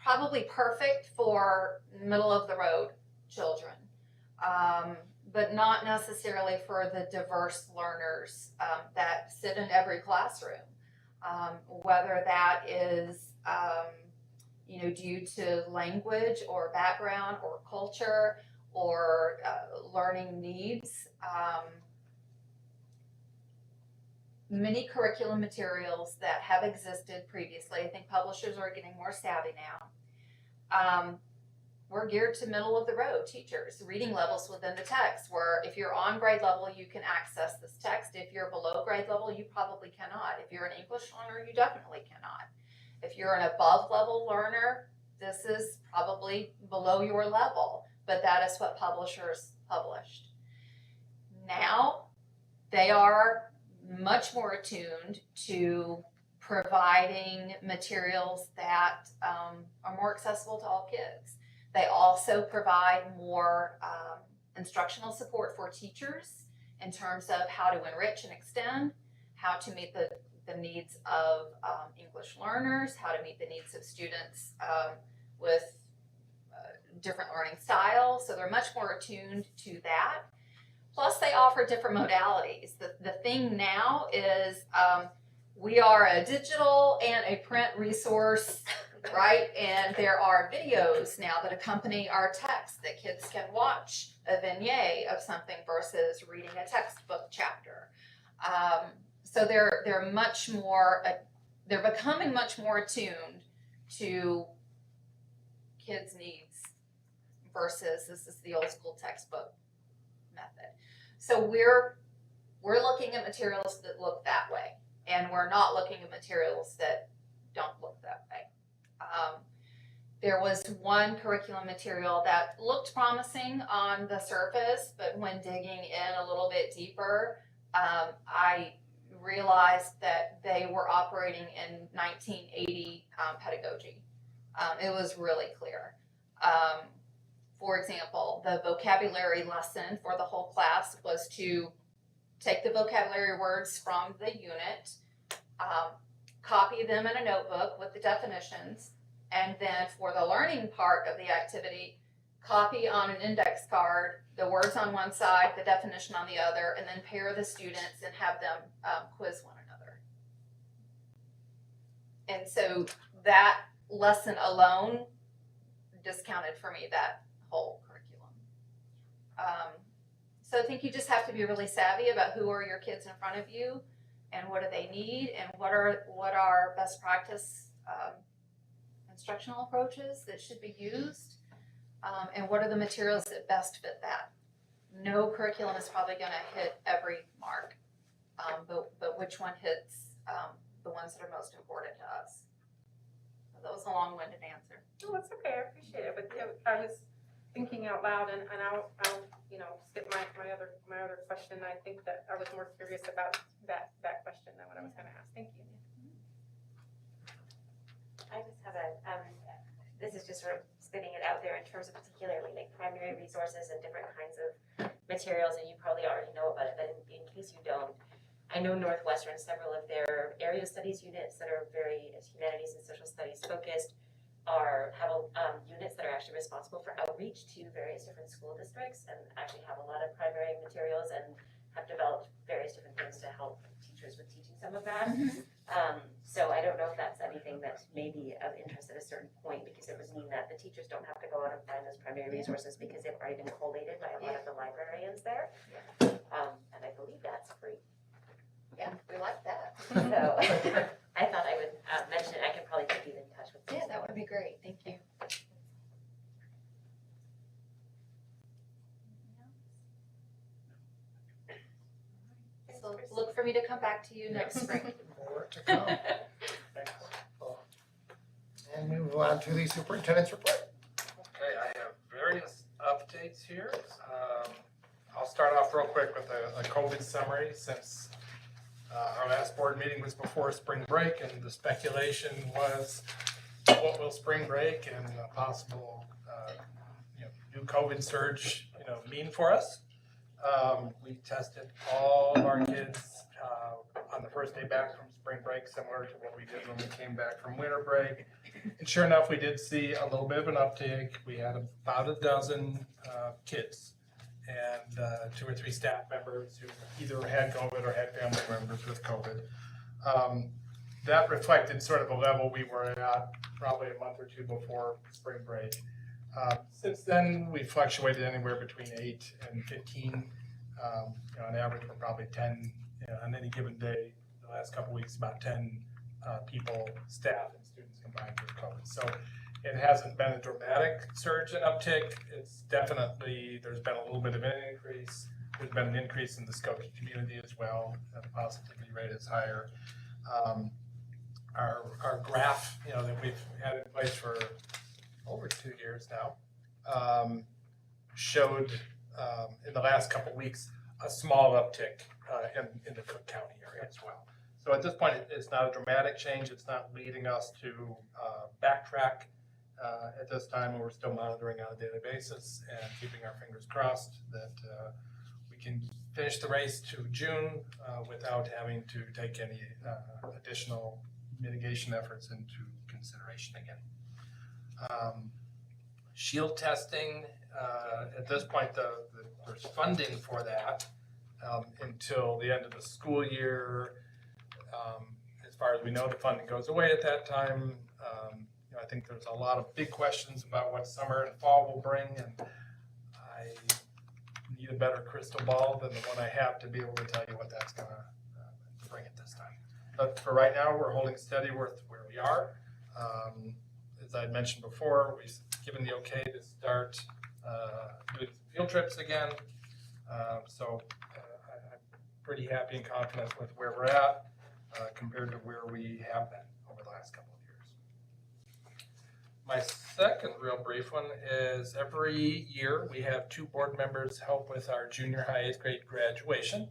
S6: probably perfect for middle of the road children, but not necessarily for the diverse learners that sit in every classroom, whether that is you know, due to language or background or culture or learning needs. Many curriculum materials that have existed previously, I think publishers are getting more savvy now, we're geared to middle of the road teachers, reading levels within the text, where if you're on grade level, you can access this text. If you're below grade level, you probably cannot. If you're an English learner, you definitely cannot. If you're an above level learner, this is probably below your level. but that is what publishers published. Now, they are much more attuned to providing materials that are more accessible to all kids. They also provide more instructional support for teachers in terms of how to enrich and extend, how to meet the needs of English learners, how to meet the needs of students with different learning styles. So they're much more attuned to that. Plus, they offer different modalities. The thing now is we are a digital and a print resource, right? And there are videos now that accompany our text that kids can watch a vignette of something versus reading a textbook chapter. So they're much more, they're becoming much more attuned to kids' needs versus this is the old school textbook method. So we're looking at materials that look that way, and we're not looking at materials that don't look that way. There was one curriculum material that looked promising on the surface, but when digging in a little bit deeper, I realized that they were operating in 1980 pedagogy. It was really clear. For example, the vocabulary lesson for the whole class was to take the vocabulary words from the unit, copy them in a notebook with the definitions, and then for the learning part of the activity, copy on an index card the words on one side, the definition on the other, and then pair the students and have them quiz one another. And so that lesson alone discounted for me that whole curriculum. So I think you just have to be really savvy about who are your kids in front of you and what do they need and what are best practice instructional approaches that should be used, and what are the materials that best fit that. No curriculum is probably going to hit every mark, but which one hits the ones that are most important to us. So that was a long-winded answer.
S7: Oh, it's okay, I appreciate it, but I was thinking out loud, and I'll skip my other question. I think that I was more curious about that question than what I was going to ask. Thank you.
S3: I just have this is just sort of spitting it out there in terms of particularly like primary resources and different kinds of materials, and you probably already know about it, but in case you don't, I know Northwestern, several of their area studies units that are very humanities and social studies focused have units that are actually responsible for outreach to various different school districts and actually have a lot of primary materials and have developed various different things to help teachers with teaching some of that. So I don't know if that's anything that may be of interest at a certain point, because it would mean that the teachers don't have to go out and find those primary resources because they've already been collated by a lot of the librarians there. And I believe that's free.
S6: Yeah, we like that.
S3: So I thought I would mention it. I can probably put you in touch with them.
S6: Yeah, that would be great. Thank you. So look for me to come back to you next spring.
S1: More to come. And we move on to the superintendent's report.
S5: Okay, I have various updates here. I'll start off real quick with a COVID summary, since our last board meeting was before spring break, and the speculation was what will spring break and a possible new COVID surge mean for us. We tested all of our kids on the first day back from spring break, similar to what we did when we came back from winter break. And sure enough, we did see a little bit of an uptick. We had about a dozen kids and 2 or 3 staff members who either had COVID or had family members with COVID. That reflected sort of a level we were at probably a month or 2 before spring break. Since then, we fluctuated anywhere between 8 and 15. On average, we're probably 10 on any given day. The last couple weeks, about 10 people, staff and students combined with COVID. So it hasn't been a dramatic surge and uptick. It's definitely, there's been a little bit of an increase. There's been an increase in the Skokie community as well. The positivity rate is higher. Our graph, that we've had in place for over 2 years now, showed in the last couple of weeks a small uptick in the Cook County area as well. So at this point, it's not a dramatic change. It's not leading us to backtrack at this time, and we're still monitoring on a daily basis and keeping our fingers crossed that we can finish the race to June without having to take any additional mitigation efforts into consideration again. Shield testing, at this point, there's funding for that until the end of the school year. As far as we know, the funding goes away at that time. I think there's a lot of big questions about what summer and fall will bring, and I need a better crystal ball than the one I have to be able to tell you what that's going to bring at this time. But for right now, we're holding steady with where we are. As I had mentioned before, we've given the okay to start doing field trips again. So I'm pretty happy and confident with where we're at compared to where we have been over the last couple of years. My second real brief one is every year we have 2 board members help with our junior high 8th grade graduation.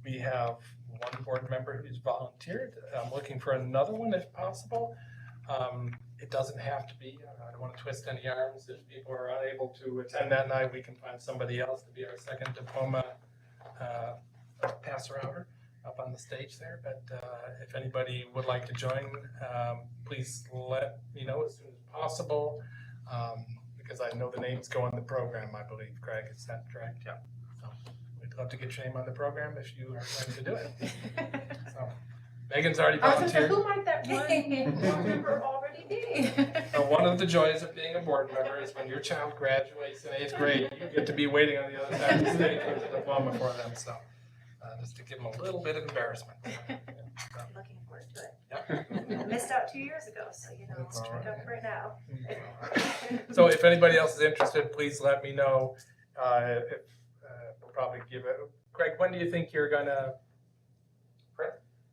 S5: We have 1 board member who's volunteered. I'm looking for another one if possible. It doesn't have to be. I don't want to twist any arms. If people are unable to attend that night, we can find somebody else to be our second diploma passer-outer up on the stage there. But if anybody would like to join, please let me know as soon as possible, because I know the names go on the program, I believe. Craig, is that correct? Yeah. So we'd love to get your name on the program if you are going to do it. So Megan's already volunteered.
S7: Who might that one board member already be?
S5: One of the joys of being a board member is when your child graduates in 8th grade, you get to be waiting on the other side of the stage with a diploma for them. So just to give them a little bit of embarrassment.
S3: Looking forward to it.
S5: Yep.
S3: I missed out 2 years ago, so let's
S5: All
S3: drink up
S5: right.
S3: right now.
S5: So if anybody else is interested, please let me know. We'll probably give it. Craig, when do you think you're gonna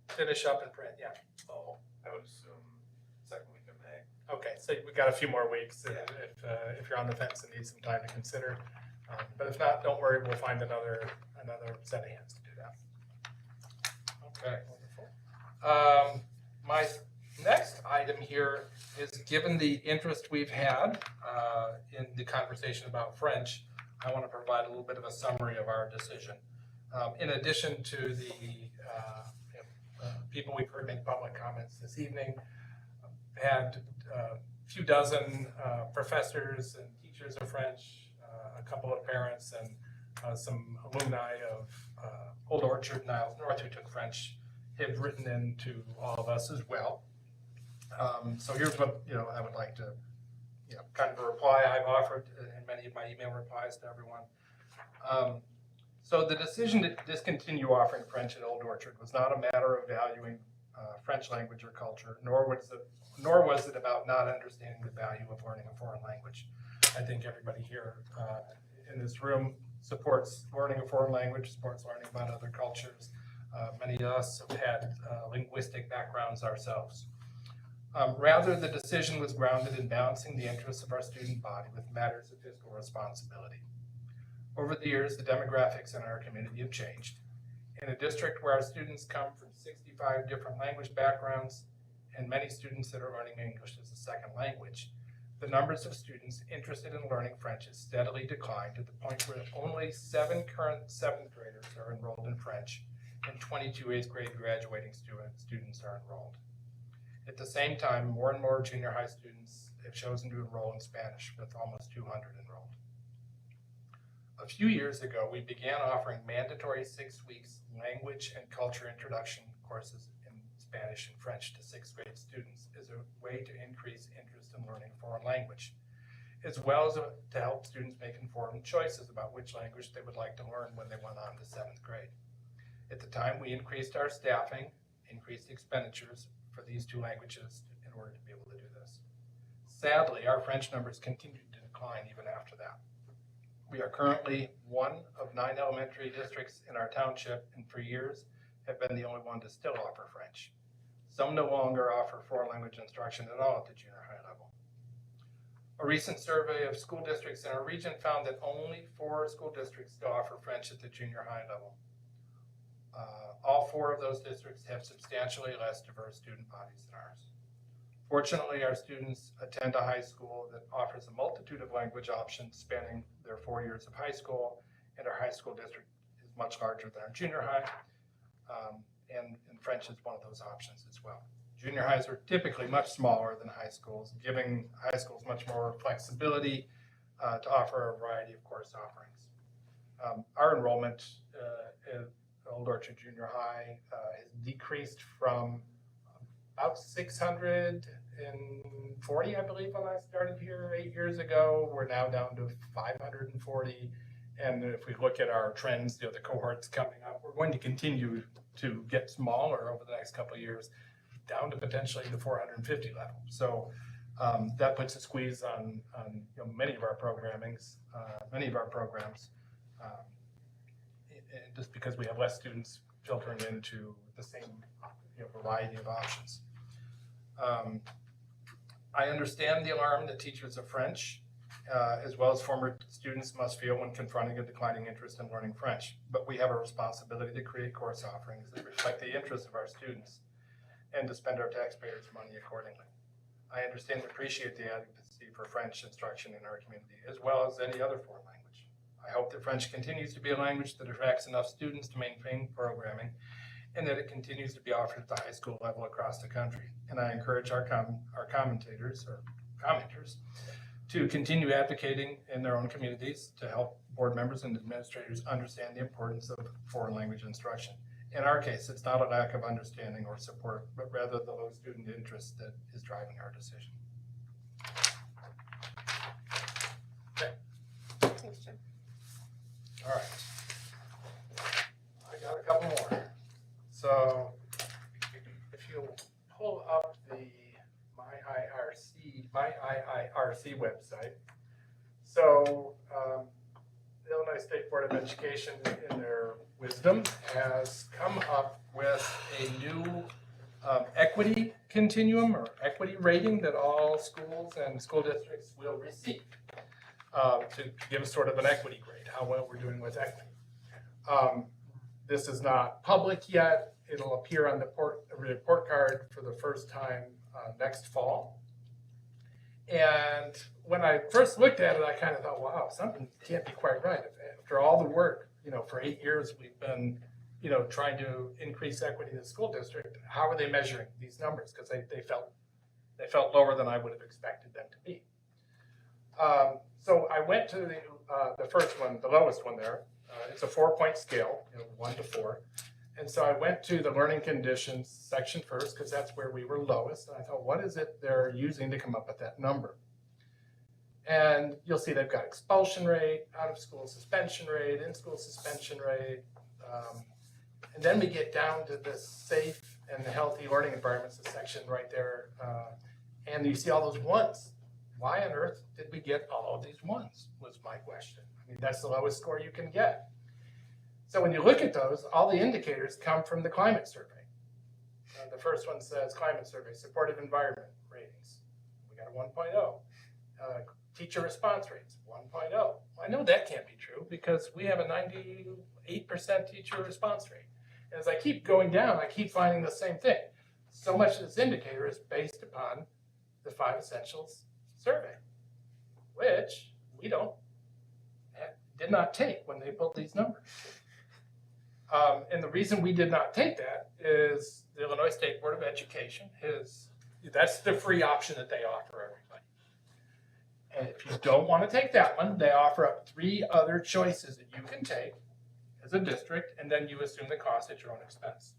S5: finish up and print? Yeah.
S8: Oh, I would assume second week of May.
S5: Okay, so we got a few more weeks if you're on the fence and need some time to consider. But if not, don't worry, we'll find another set of hands to do that. Okay, wonderful. My next item here is, given the interest we've had in the conversation about French, I want to provide a little bit of a summary of our decision. In addition to the people we've heard make public comments this evening, had a few dozen professors and teachers of French, a couple of parents, and some alumni of Old Orchard, Niles North, who took French, have written in to all of us as well. So here's what I would like to kind of a reply I've offered in many of my email replies to everyone. So the decision to discontinue offering French at Old Orchard was not a matter of valuing French language or culture, nor was it about not understanding the value of learning a foreign language. I think everybody here in this room supports learning a foreign language, supports learning about other cultures. Many of us have had linguistic backgrounds ourselves. Rather, the decision was grounded in balancing the interests of our student body with matters of fiscal responsibility. Over the years, the demographics in our community have changed. In a district where our students come from 65 different language backgrounds and many students that are learning English as a second language, the numbers of students interested in learning French has steadily declined to the point where only 7 current 7th graders are enrolled in French and 22 8th grade graduating students are enrolled. At the same time, more and more junior high students have chosen to enroll in Spanish, with almost 200 enrolled. A few years ago, we began offering mandatory 6 weeks language and culture introduction courses in Spanish and French to 6th grade students as a way to increase interest in learning a foreign language, as well as to help students make informed choices about which language they would like to learn when they went on to 7th grade. At the time, we increased our staffing, increased expenditures for these 2 languages in order to be able to do this. Sadly, our French numbers continued to decline even after that. We are currently one of 9 elementary districts in our township, and for years have been the only one to still offer French. Some no longer offer foreign language instruction at all at the junior high level. A recent survey of school districts in our region found that only 4 school districts still offer French at the junior high level. All 4 of those districts have substantially less diverse student bodies than ours. Fortunately, our students attend a high school that offers a multitude of language options spanning their 4 years of high school, and our high school district is much larger than our junior high, and French is one of those options as well. Junior highs are typically much smaller than high schools, giving high schools much more flexibility to offer a variety of course offerings. Our enrollment in Old Orchard Junior High has decreased from about 640, I believe, when I started here 8 years ago. We're now down to 540. And if we look at our trends, the cohorts coming up, we're going to continue to get smaller over the next couple of years, down to potentially the 450 level. So that puts a squeeze on many of our programs, just because we have less students filtering into the same variety of options. I understand the alarm that teachers of French, as well as former students, must feel when confronting a declining interest in learning French, but we have a responsibility to create course offerings that reflect the interests of our students and to spend our taxpayers' money accordingly. I understand and appreciate the advocacy for French instruction in our community, as well as any other foreign language. I hope that French continues to be a language that attracts enough students to maintain programming, and that it continues to be offered at the high school level across the country. And I encourage our commenters to continue advocating in their own communities to help board members and administrators understand the importance of foreign language instruction. In our case, it's not a lack of understanding or support, but rather the low student interest that is driving our decision. Okay.
S7: Thanks, Jim.
S5: All right. I got a couple more. So if you pull up the My IIRC website, so the Illinois State Board of Education, in their wisdom, has come up with a new equity continuum or equity rating that all schools and school districts will receive to give us sort of an equity grade, how well we're doing with equity. This is not public yet. It'll appear on the report card for the first time next fall. And when I first looked at it, I kind of thought, wow, something can't be quite right. After all the work, for 8 years, we've been, trying to increase equity in the school district. How are they measuring these numbers? Because they felt lower than I would have expected them to be. So I went to the first one, the lowest one there. It's a 4-point scale, 1 to 4. And so I went to the learning conditions section first, because that's where we were lowest. And I thought, what is it they're using to come up with that number? And you'll see they've got expulsion rate, out of school suspension rate, in-school suspension rate. And then we get down to the safe and the healthy learning environments, the section right there. And you see all those ones. Why on earth did we get all of these ones, was my question. I mean, that's the lowest score you can get. So when you look at those, all the indicators come from the climate survey. The first one says climate survey, supportive environment ratings. We got a 1.0. Teacher response rates, 1.0. Well, I know that can't be true because we have a 98% teacher response rate. And as I keep going down, I keep finding the same thing. So much of this indicator is based upon the 5 Essentials survey, which we did not take when they pulled these numbers. And the reason we did not take that is the Illinois State Board of Education that's the free option that they offer everybody. And if you don't want to take that one, they offer up 3 other choices that you can take as a district, and then you assume the cost at your own expense.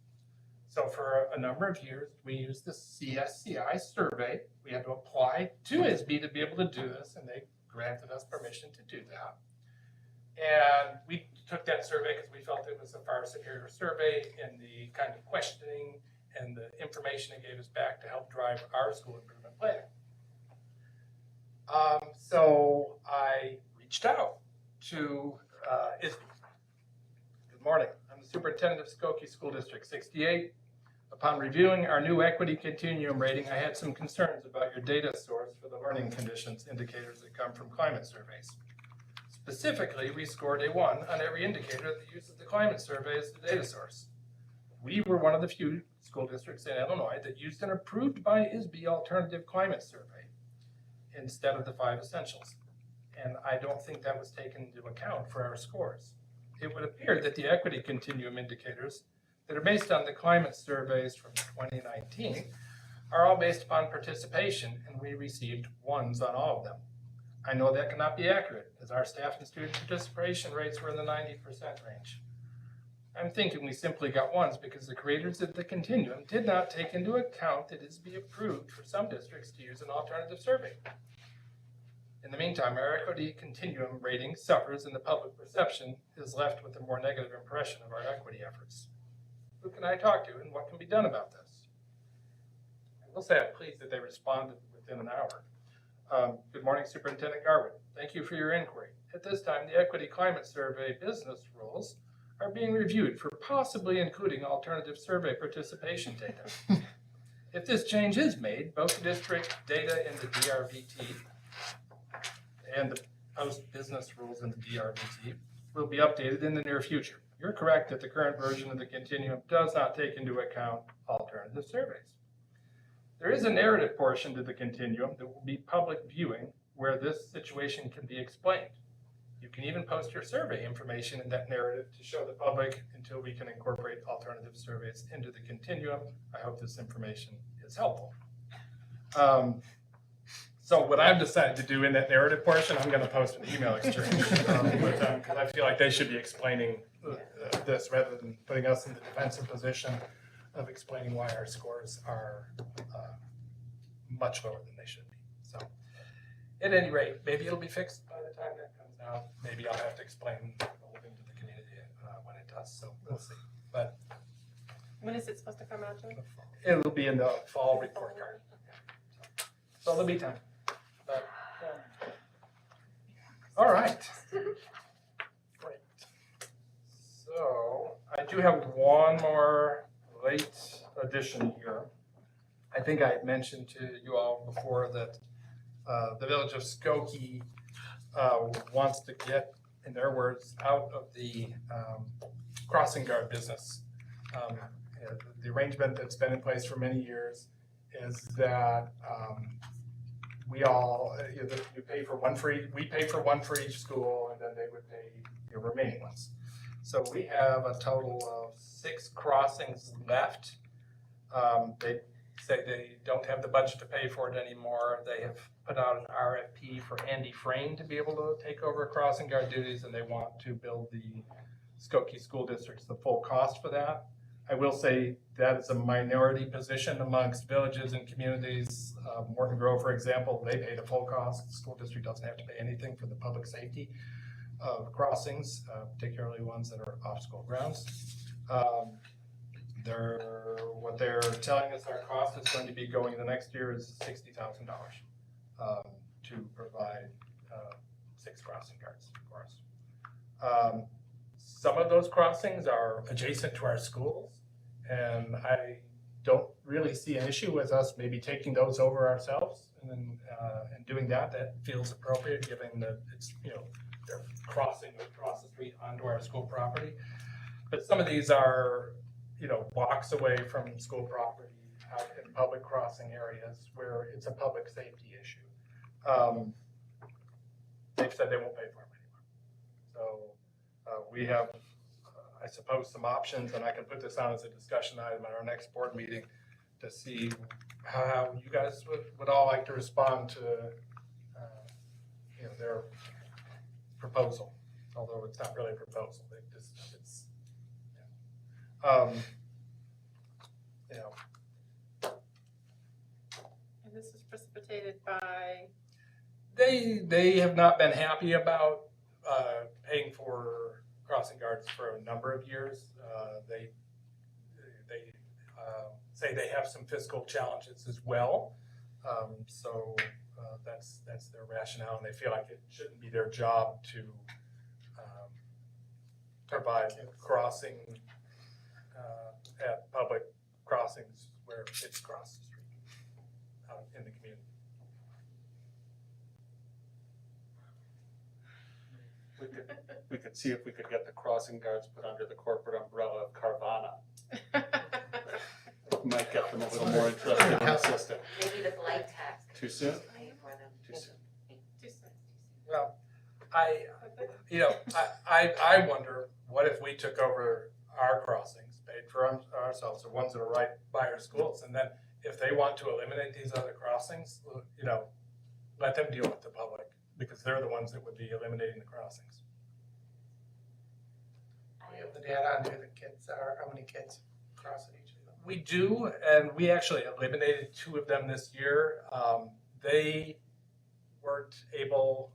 S5: So for a number of years, we used the CSCI survey. We had to apply to ISB to be able to do this, and they granted us permission to do that. And we took that survey because we felt it was a far superior survey in the kind of questioning and the information it gave us back to help drive our school improvement plan. So I reached out to ISB. Good morning. I'm the superintendent of Skokie School District 68. Upon reviewing our new equity continuum rating, I had some concerns about your data source for the learning conditions indicators that come from climate surveys. Specifically, we scored a 1 on every indicator that uses the climate survey as the data source. We were one of the few school districts in Illinois that used an approved by ISB alternative climate survey instead of the 5 essentials. And I don't think that was taken into account for our scores. It would appear that the equity continuum indicators that are based on the climate surveys from 2019 are all based upon participation, and we received 1s on all of them. I know that cannot be accurate, as our staff and student participation rates were in the 90% range. I'm thinking we simply got 1s because the creators of the continuum did not take into account that it is be approved for some districts to use an alternative survey. In the meantime, our equity continuum rating suffers and the public perception is left with a more negative impression of our equity efforts. Who can I talk to and what can be done about this? I will say I'm pleased that they responded within an hour. Good morning, Superintendent Garwood. Thank you for your inquiry. At this time, the Equity Climate Survey business rules are being reviewed for possibly including alternative survey participation data. If this change is made, both the district data in the DRVT and the post-business rules in the DRVT will be updated in the near future. You're correct that the current version of the continuum does not take into account alternative surveys. There is a narrative portion to the continuum that will be public viewing where this situation can be explained. You can even post your survey information in that narrative to show the public until we can incorporate alternative surveys into the continuum. I hope this information is helpful. So what I've decided to do in that narrative portion, I'm going to post an email exchange with them because I feel like they should be explaining this rather than putting us in the defensive position of explaining why our scores are much lower than they should be. So at any rate, maybe it'll be fixed by the time that comes out. Maybe I'll have to explain the whole thing to the community when it does. So we'll see. But
S7: When is it supposed to come out, Joe?
S5: it'll be in the fall report card. So there'll be time. But, all right. Great. So I do have one more late addition here. I think I had mentioned to you all before that the village of Skokie wants to get, in their words, out of the crossing guard business. The arrangement that's been in place for many years is that we all, you pay for one for each, we pay for one for each school, and then they would pay the remaining ones. So we have a total of 6 crossings left. They say they don't have the budget to pay for it anymore. They have put out an RFP for Andy Frayne to be able to take over crossing guard duties, and they want to build the Skokie School Districts the full cost for that. I will say that is a minority position amongst villages and communities. Morton Grove, for example, they pay the full cost. The school district doesn't have to pay anything for the public safety of crossings, particularly ones that are off school grounds. What they're telling us our cost is going to be going the next year is $60,000 to provide 6 crossing guards for us. Some of those crossings are adjacent to our schools, and I don't really see an issue with us maybe taking those over ourselves and doing that. That feels appropriate given that it's, they're crossing across the street onto our school property. But some of these are, blocks away from school property out in public crossing areas where it's a public safety issue. They've said they won't pay for them anymore. So we have, I suppose, some options, and I can put this on as a discussion item at our next board meeting to see how you guys would all like to respond to their proposal, although it's not really a proposal.
S7: And this is precipitated by,
S5: They have not been happy about paying for crossing guards for a number of years. They say they have some fiscal challenges as well. So that's their rationale, and they feel like it shouldn't be their job to provide crossing at public crossings where kids cross the street out in the community.
S9: We could see if we could get the crossing guards put under the corporate umbrella of Carvana. Might get them a little more interested in the system.
S3: Maybe the blight tax
S9: Too soon?
S3: pay for them.
S9: Too soon.
S5: Well, I wonder, what if we took over our crossings, paid for ourselves, the ones that are right by our schools, and then if they want to eliminate these other crossings, let them deal with the public, because they're the ones that would be eliminating the crossings.
S2: We have the data on who the kids are, how many kids cross at each of them.
S5: We do, and we actually eliminated 2 of them this year. They weren't able,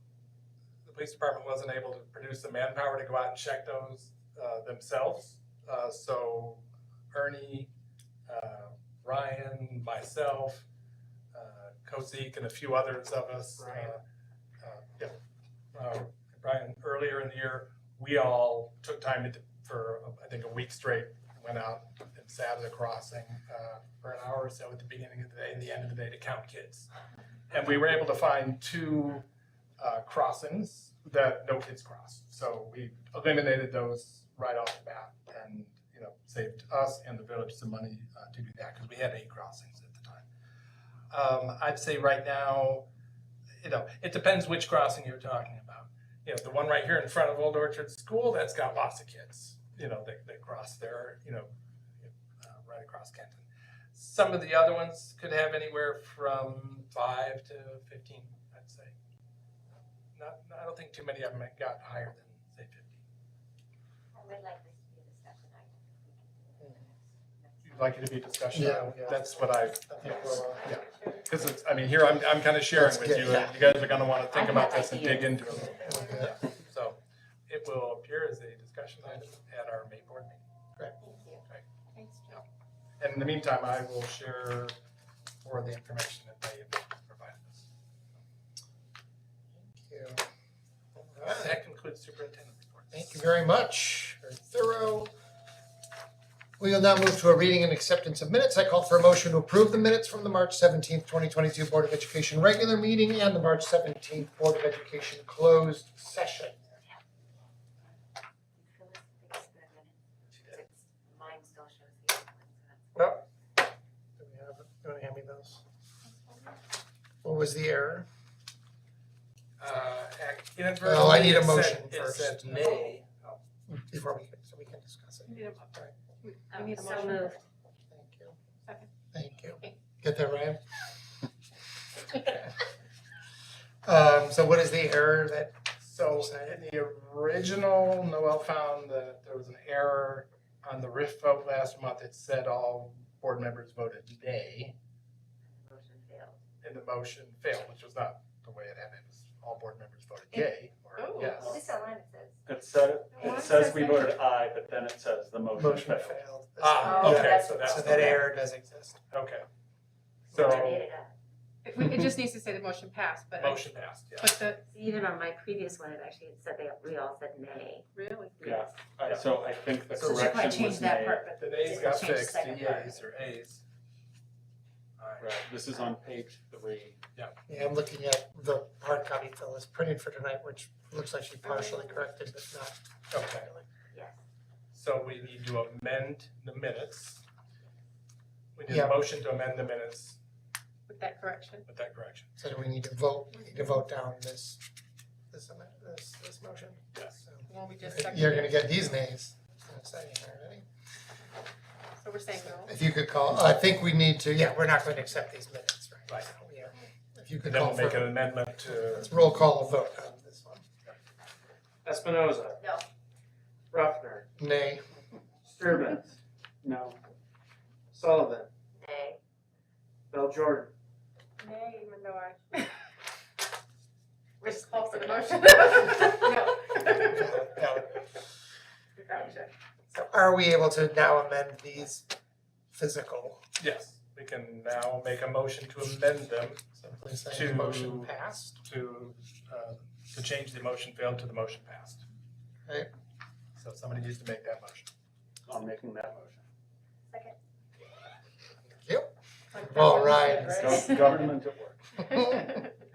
S5: the police department wasn't able to produce the manpower to go out and check those themselves. So Ernie, Ryan, myself, Kosik, and a few others of us, Brian, earlier in the year, we all took time for I think a week straight, went out and sat at a crossing for an hour or so at the beginning of the day and the end of the day to count kids. And we were able to find 2 crossings that no kids crossed. So we eliminated those right off the bat, and saved us and the village some money to do that, because we had 8 crossings at the time. I'd say right now, it depends which crossing you're talking about. The one right here in front of Old Orchard School, that's got lots of kids, that cross there, right across Kenton. Some of the other ones could have anywhere from 5 to 15, I'd say. I don't think too many of them got higher than, say, 50.
S3: I would like this to be a discussion item.
S5: You'd like it to be a discussion?
S1: Yeah.
S5: That's what I,
S1: think we'll,
S5: yeah. Because here I'm kind of sharing
S1: That's
S5: with
S1: good,
S5: you,
S1: yeah.
S5: and you guys are going to want to think
S3: I
S5: about
S3: have
S5: this and dig
S3: ideas.
S5: into it. Yeah. So it will appear as a discussion item at our May board meeting.
S3: Thank you.
S7: Thanks, Joe.
S5: And in the meantime, I will share more of the information that they have provided us.
S1: Thank you. All right.
S5: That concludes superintendent reports.
S1: Thank you very much. Very thorough. We will now move to a reading and acceptance of minutes. I call for a motion to approve the minutes from the March 17th, 2022 Board of Education regular meeting and the March 17th Board of Education closed session.
S3: Mine still shows the other one, so
S1: Well, do we have it? You want to hand me those? What was the error?
S5: Inadvertently,
S1: Oh, I need a
S5: it
S1: motion
S5: said-
S1: first.
S5: It said May.
S1: Before we, so we can discuss it.
S7: We need a-
S1: Right.
S7: We need a
S3: So
S7: motion.
S3: moved.
S1: Thank you.
S7: Second.
S1: Thank you. Get that, Ryan? So what is the error that,
S5: So in the original, Noel found that there was an error on the RIF vote last month. It said all board members voted nay,
S3: Motion failed.
S5: and the motion failed, which was not the way it happened. It was all board members voted yay or
S7: Oh.
S5: yes.
S3: This is a line it says.
S9: It says we voted aye, but then it says the motion
S1: motion
S9: failed.
S1: failed?
S5: Ah,
S3: Oh,
S5: okay,
S3: that's-
S5: so that's.
S1: So that error does exist.
S5: Okay.
S3: So I
S5: So,
S3: made it up.
S7: It just needs to say the motion passed, but.
S5: motion passed, yeah.
S7: But the,
S3: Even on my previous one, it actually said we all said nay.
S7: really?
S9: Yeah. So I think the
S5: So we should
S3: probably
S9: correction
S3: change
S9: was
S3: that
S9: made.
S3: part, but
S5: The nays
S3: Just
S5: got
S3: change the
S5: fixed to
S3: second part.
S5: yays or A's. Alright.
S9: Right, this is on page 3.
S1: Yeah, I'm looking at the hard copy Phyllis printed for tonight, which looks like she partially corrected, but not
S5: Okay,
S1: really.
S3: yes.
S5: so we need to amend the minutes. We need
S1: Yeah.
S5: a motion to amend the minutes
S7: With that correction.
S5: with that correction.
S1: So do we need to vote down this motion?
S5: Yes.
S1: So
S7: Well, we just seconded.
S1: you're gonna get these nays. Ready?
S7: So we're saying no.
S1: If you could call, I think we need to, yeah, we're not going to accept these minutes, right?
S5: Right.
S1: So, yeah. If you could
S5: Then
S1: call
S5: we'll make an
S1: for,
S5: amendment to,
S1: let's roll call a vote on this one.
S2: Espinoza.
S3: No.
S2: Ruffner.
S1: Nay.
S2: Sturbins.
S9: No.
S2: Sullivan.
S3: Nay.
S2: Bell Jordan.
S7: Nay, even though I.
S3: We're
S7: Just call for the motion.
S3: No.
S7: Gotcha.
S1: So are we able to now amend these physical?
S5: yes, we can now make a motion to amend them
S1: Simply saying the motion passed.
S5: to change the motion failed to the motion passed.
S1: Right.
S5: So somebody needs to make that motion.
S9: I'm making that motion.
S3: Second.
S1: All right.
S9: Government at work.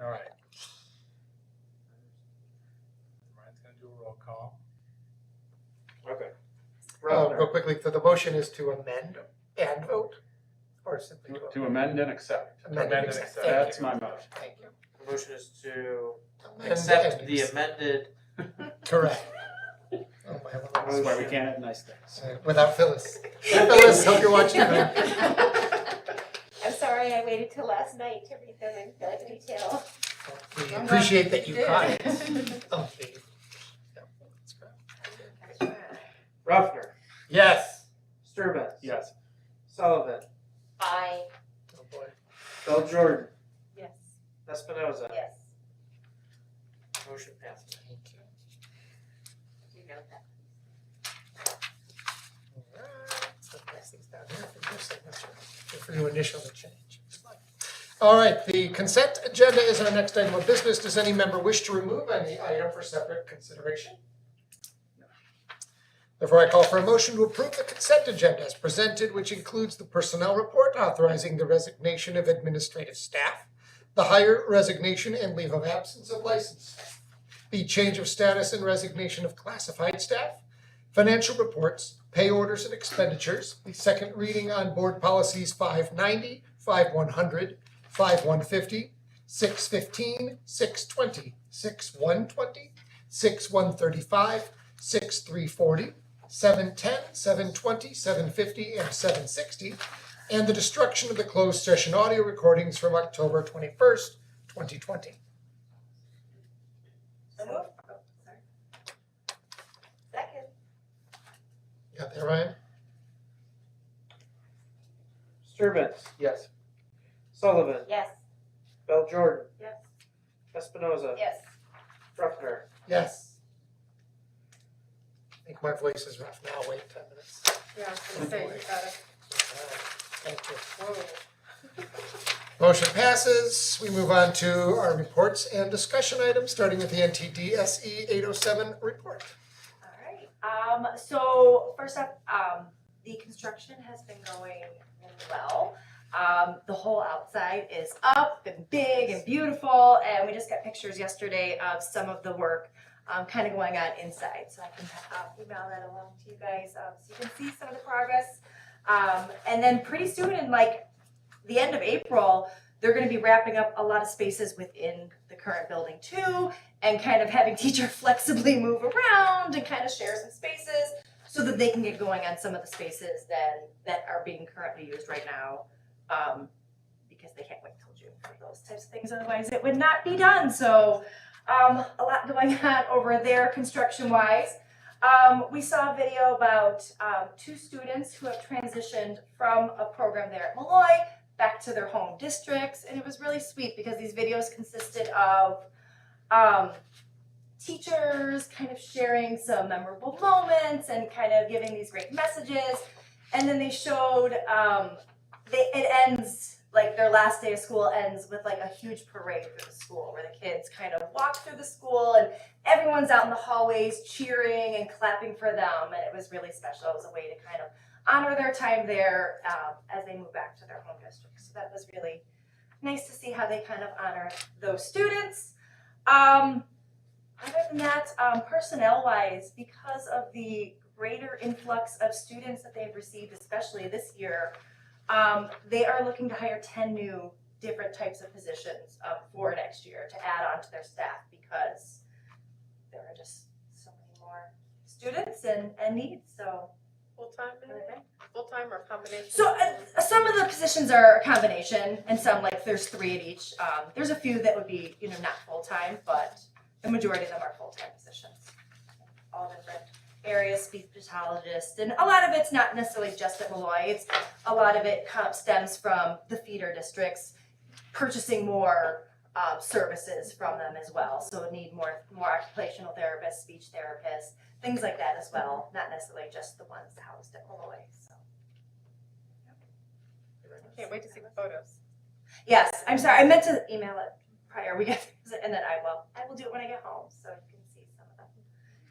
S5: All right. Ryan's gonna do a roll call.
S9: Okay.
S1: Go quickly, so the motion is to amend and vote, or simply
S9: To amend and accept.
S1: amend and accept? Thank
S9: That's
S1: you.
S9: my motion.
S1: Thank you.
S10: The motion is to
S1: Amend
S10: accept
S1: and
S10: the
S1: accept.
S10: amended,
S1: Correct. Oh, my
S9: That's why we can't have nice things.
S1: Without Phyllis. Hi, Phyllis, hope you're watching tonight.
S3: I'm sorry I waited till last night to read them in full detail.
S1: We appreciate that you
S6: did.
S1: caught it. Okay. Yeah, that's great.
S10: Ruffner,
S1: Yes.
S10: Sturbins.
S9: Yes.
S10: Sullivan,
S3: I.
S1: Oh, boy.
S10: Bell Jordan,
S3: Yes.
S10: Espinoza.
S3: Yes.
S10: Motion passes.
S1: Thank you.
S3: You know that.
S1: All right, so pass these down here for your signature, for your initial to change. All right, the consent agenda is our next item of business. Does any member wish to remove any item for separate consideration? Therefore, I call for a motion to approve the consent agenda as presented, which includes the personnel report authorizing the resignation of administrative staff, the hire, resignation, and leave of absence of licensed staff, the change of status and resignation of classified staff, financial reports, pay orders and expenditures, the second reading on board policies 590, 5100, 5150, 615, 620, 6120, 6135, 6340, 710, 720, 750, and 760, and the destruction of the closed session audio recordings from October 21st, 2020.
S3: So moved. Second.
S1: Got that, Ryan?
S10: Sturbins,
S9: Yes.
S10: Sullivan,
S3: Yes.
S10: Bell Jordan,
S3: Yes.
S10: Espinoza.
S3: Yes.
S10: Ruffner,
S1: Yes. I think my voice is rough now. Wait 10 minutes.
S7: Yeah, I was gonna say, you gotta,
S1: Thank you.
S7: whoa.
S1: Motion passes. We move on to our reports and discussion items, starting with the NTDSE 807 report.
S11: All right, so first up, the construction has been going really well. The whole outside is up and big and beautiful, and we just got pictures yesterday of some of the work kind of going on inside. So I can email that along to you guys so you can see some of the progress. And then pretty soon in like the end of April, they're gonna be wrapping up a lot of spaces within the current building too, and kind of having teachers flexibly move around and kind of share some spaces so that they can get going on some of the spaces that are being currently used right now. Because they can't wait till June for those types of things, otherwise it would not be done. So a lot going on over there construction wise. We saw a video about 2 students who have transitioned from a program there at Malloy back to their home districts, and it was really sweet because these videos consisted of teachers kind of sharing some memorable moments and kind of giving these great messages, and then they showed it ends, like their last day of school ends with like a huge parade through the school where the kids kind of walk through the school and everyone's out in the hallways cheering and clapping for them, and it was really special. It was a way to kind of honor their time there as they move back to their home districts. So that was really nice to see how they kind of honor those students. Other than that, personnel-wise, because of the greater influx of students that they've received, especially this year, they are looking to hire 10 new different types of positions for next year to add on to their staff because there are just so many more students and needs. So
S7: Full-time, full-time or combination?
S11: So some of the positions are a combination, and some like there's 3 at each. There's a few that would be not full-time, but the majority of them are full-time positions. All different areas, speech pathologists, and a lot of it's not necessarily just at Malloy. It's a lot of it stems from the feeder districts purchasing more services from them as well. So need more occupational therapists, speech therapists, things like that as well. Not necessarily just the ones housed at Malloy. So.
S7: Can't wait to see the photos.
S11: Yes, I'm sorry. I meant to email it prior. And then I will do it when I get home so you can see some of them.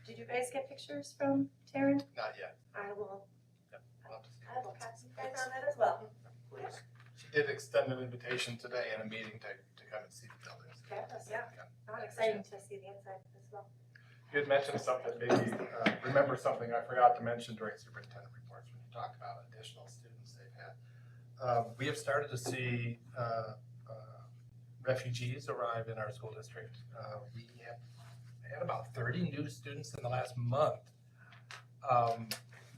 S11: Did you guys get pictures from Taryn?
S5: Not yet.
S11: I will.
S5: Yep, we'll have to see.
S11: I will catch you guys on that as well.
S5: Please. She did extend an invitation today in a meeting to come and see the buildings.
S11: Fabulous, yeah. Not exciting to see the inside as well.
S5: You had mentioned something, maybe remember something I forgot to mention during superintendent reports when you talked about additional students they've had. We have started to see refugees arrive in our school district. We have had about 30 new students in the last month.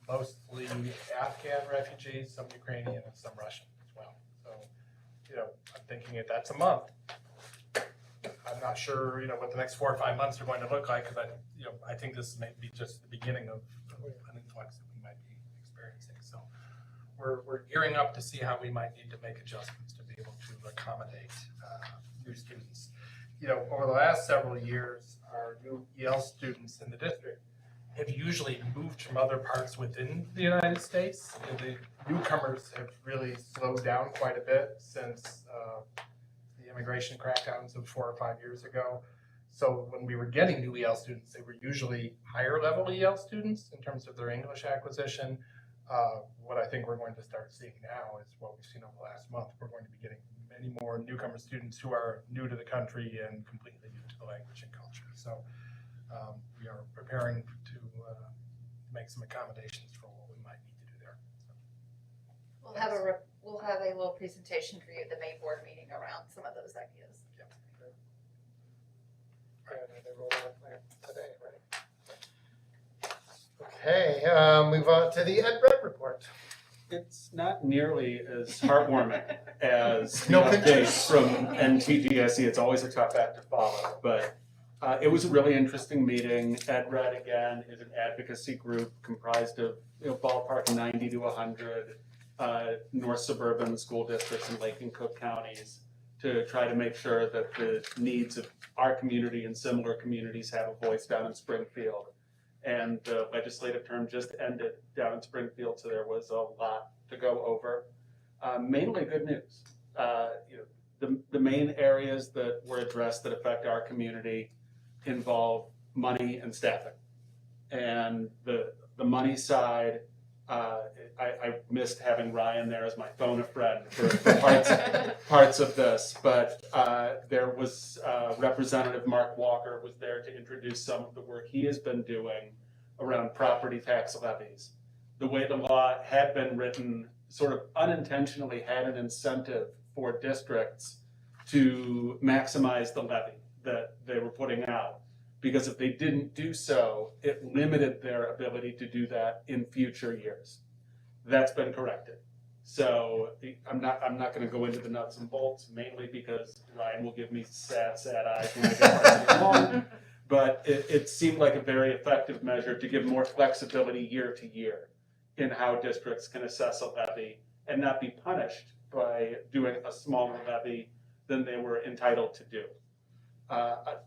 S5: Mostly Afghan refugees, some Ukrainian, and some Russian as well. So, I'm thinking if that's a month, I'm not sure, what the next 4 or 5 months are going to look like, because I think this may be just the beginning of an influx that we might be experiencing. So we're gearing up to see how we might need to make adjustments to be able to accommodate new students. Over the last several years, our new EL students in the district have usually moved from other parts within the United States. The newcomers have really slowed down quite a bit since the immigration crackdowns of 4 or 5 years ago. So when we were getting new EL students, they were usually higher level EL students in terms of their English acquisition. What I think we're going to start seeing now is what we've seen over the last month. We're going to be getting many more newcomer students who are new to the country and completely new to the language and culture. So we are preparing to make some accommodations for what we might need to do there.
S6: We'll have a little presentation for you at the May board meeting around some of those ideas.
S1: They roll out there today, right? Okay, move on to the Ed Red report.
S9: It's not nearly as heartwarming as
S1: No
S9: the
S1: pictures.
S9: updates from NTGSE. It's always a tough act to follow, but it was a really interesting meeting. Ed Red, again, is an advocacy group comprised of ballpark 90 to 100 north suburban school districts in Lake and Cook counties to try to make sure that the needs of our community and similar communities have a voice down in Springfield. And the legislative term just ended down in Springfield, so there was a lot to go over. Mainly good news. The main areas that were addressed that affect our community involve money and staffing. And the money side, I missed having Ryan there as my phone a friend for parts of this, but there was Representative Mark Walker was there to introduce some of the work he has been doing around property tax levies. The way the law had been written sort of unintentionally had an incentive for districts to maximize the levy that they were putting out. Because if they didn't do so, it limited their ability to do that in future years. That's been corrected. So I'm not going to go into the nuts and bolts, mainly because Ryan will give me sad eyes when I get parts along. But it seemed like a very effective measure to give more flexibility year to year in how districts can assess a levy and not be punished by doing a smaller levy than they were entitled to do.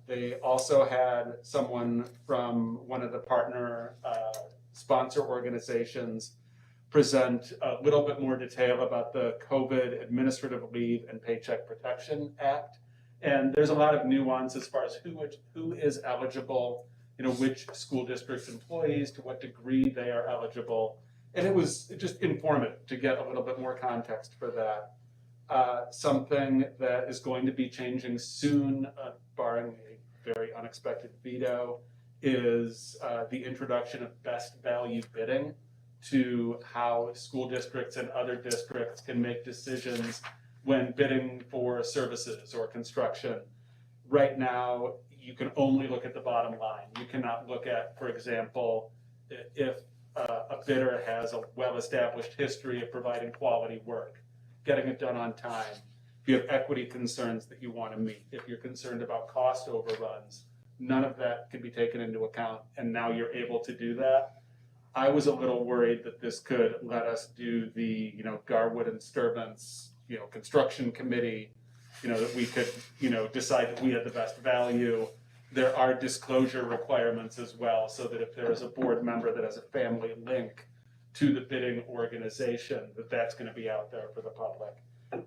S9: They also had someone from one of the partner sponsor organizations present a little bit more detail about the COVID Administrative Leave and Paycheck Protection Act. And there's a lot of nuance as far as who is eligible, which school district's employees, to what degree they are eligible. And it was just informative to get a little bit more context for that. Something that is going to be changing soon, barring a very unexpected veto, is the introduction of best value bidding to how school districts and other districts can make decisions when bidding for services or construction. Right now, you can only look at the bottom line. You cannot look at, for example, if a bidder has a well-established history of providing quality work, getting it done on time, if you have equity concerns that you want to meet, if you're concerned about cost overruns, none of that can be taken into account, and now you're able to do that. I was a little worried that this could let us do the, Garwood and Sturban's, construction committee, that we could, decide that we had the best value. There are disclosure requirements as well, so that if there is a board member that has a family link to the bidding organization, that's going to be out there for the public.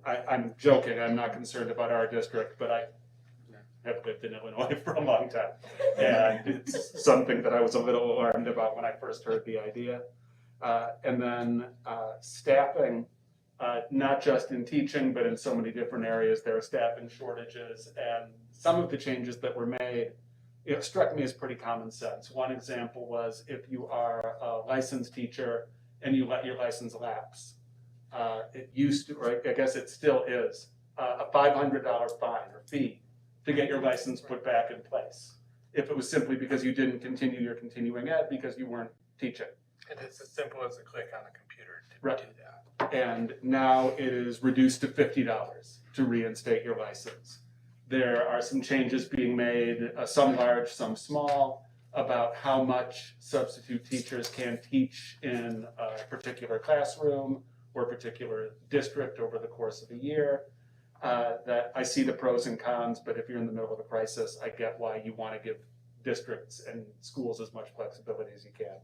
S9: I'm joking, I'm not concerned about our district, but I have lived in Illinois for a long time. And it's something that I was a little alarmed about when I first heard the idea. And then staffing, not just in teaching, but in so many different areas. There are staffing shortages, and some of the changes that were made, it struck me as pretty common sense. One example was if you are a licensed teacher and you let your license lapse, it used to, or I guess it still is, a $500 fine or fee to get your license put back in place. If it was simply because you didn't continue your continuing ed because you weren't teaching.
S5: And it's as simple as a click on a computer to
S9: Right.
S5: do that.
S9: And now it is reduced to $50 to reinstate your license. There are some changes being made, some large, some small, about how much substitute teachers can teach in a particular classroom or a particular district over the course of a year. That I see the pros and cons, but if you're in the middle of a crisis, I get why you want to give districts and schools as much flexibility as you can.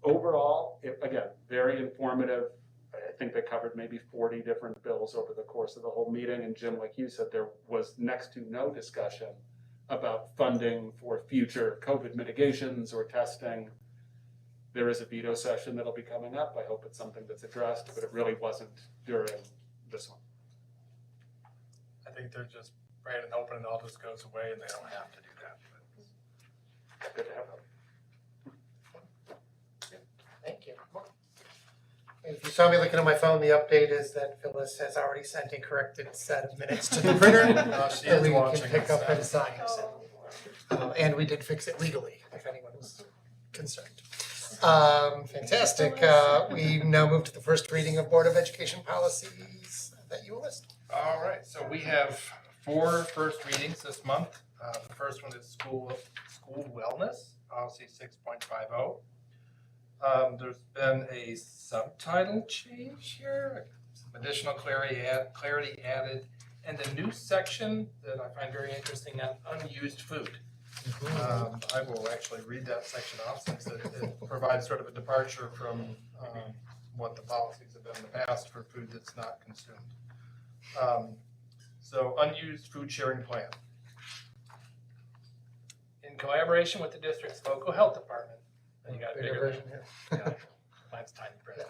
S9: Overall, again, very informative. I think they covered maybe 40 different bills over the course of the whole meeting. And Jim, like you said, there was next to no discussion about funding for future COVID mitigations or testing. There is a veto session that'll be coming up. I hope it's something that's addressed, but it really wasn't during this one.
S5: I think they're just praying and hoping it all just goes away and they don't have to do that.
S9: Good to have them.
S1: Thank you. If you saw me looking at my phone, the update is that Phyllis has already sent a corrected set of minutes to the printer.
S5: She
S1: And
S5: is
S1: we
S5: watching
S1: can pick
S5: us
S1: up
S5: now.
S1: and sign. And we did fix it legally, if anyone was concerned. Fantastic. We now move to the first reading of Board of Education policies that you will list.
S5: All right, so we have 4 first readings this month. The first one is school wellness, policy 6.50. There's been a subtitle change here, some additional clarity added, and a new section that I find very interesting on unused food. I will actually read that section off since it provides sort of a departure from what the policies have been in the past for food that's not consumed. So unused food sharing plan. In collaboration with the district's local health department, and you got a bigger
S1: version here.
S5: yeah, mine's tiny print.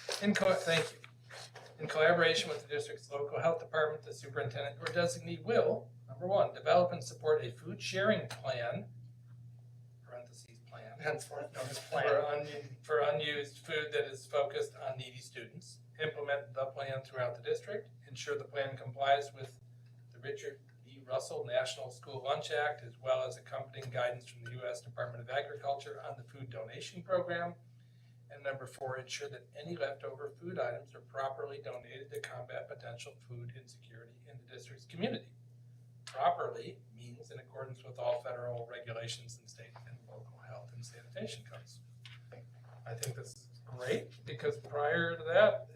S5: Thank you. In collaboration with the district's local health department, the superintendent or designee will, number 1, develop and support a food sharing plan, parentheses plan,
S1: Henceforth known as plan.
S5: for unused food that is focused on needy students. Implement the plan throughout the district. Ensure the plan complies with the Richard E. Russell National School Lunch Act, as well as accompanying guidance from the U.S. Department of Agriculture on the food donation program. And number 4, ensure that any leftover food items are properly donated to combat potential food insecurity in the district's community. Properly means in accordance with all federal regulations and state and local health and sanitation codes. I think this is great because prior to that,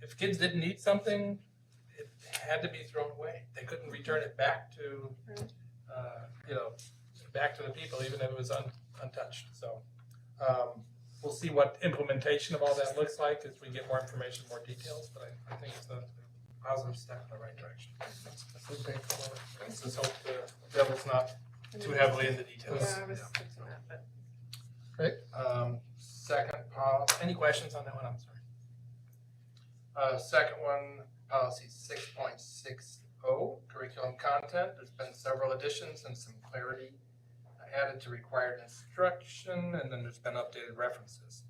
S5: if kids didn't eat something, it had to be thrown away. They couldn't return it back to, back to the people, even if it was untouched. So we'll see what implementation of all that looks like as we get more information, more details. But I think it's a positive step in the right direction. Let's just hope the devil's not too heavily in the details.
S7: Yeah, I was thinking that, but.
S5: Second, any questions on that one? I'm sorry. Second one, policy 6.60, curriculum content. There's been several additions and some clarity added to required instruction, and then there's been updated references.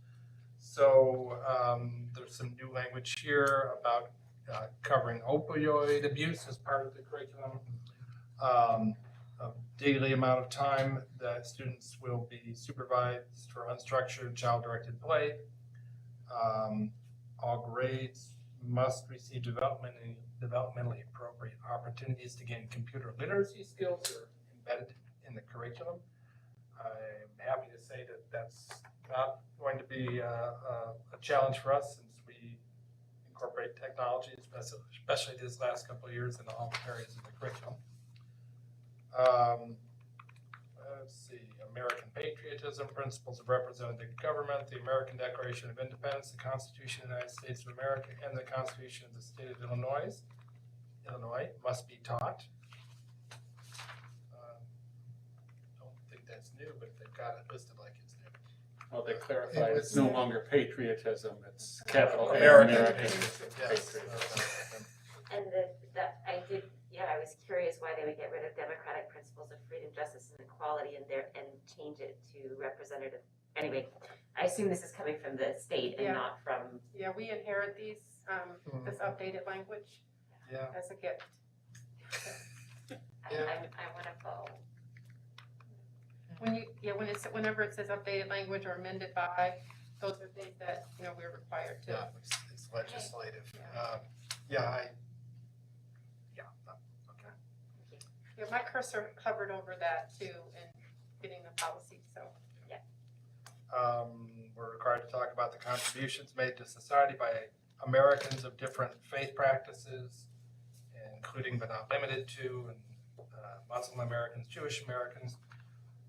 S5: So there's some new language here about covering opioid abuse as part of the curriculum. A daily amount of time that students will be supervised for unstructured child-directed play. All grades must receive developmentally appropriate opportunities to gain computer literacy skills that are embedded in the curriculum. I'm happy to say that that's not going to be a challenge for us since we incorporate technology, especially these last couple of years in all areas of the curriculum. Let's see, American patriotism, principles of representative government, the American Declaration of Independence, the Constitution of the United States of America, and the Constitution of the State of Illinois must be taught. Don't think that's new, but they've got it listed like it's new.
S9: Well, they clarified
S1: It
S9: it's
S1: was-
S9: no longer patriotism, it's capital A,
S5: American
S9: American.
S5: patriotism, yes.
S3: And I was curious why they would get rid of democratic principles of freedom, justice, and equality and change it to representative. Anyway, I assume this is coming from the state and
S7: Yeah.
S3: not from,
S7: Yeah, we inherit these, this updated language
S5: Yeah.
S7: as a gift.
S3: I wanna go.
S7: Whenever it says updated language or amended by, those are things that, we're required to.
S5: Yeah, it's legislative.
S7: Yeah.
S5: Yeah, okay.
S7: Yeah, my cursor hovered over that too in getting the policy, so.
S5: We're required to talk about the contributions made to society by Americans of different faith practices, including but not limited to, Muslim Americans, Jewish Americans,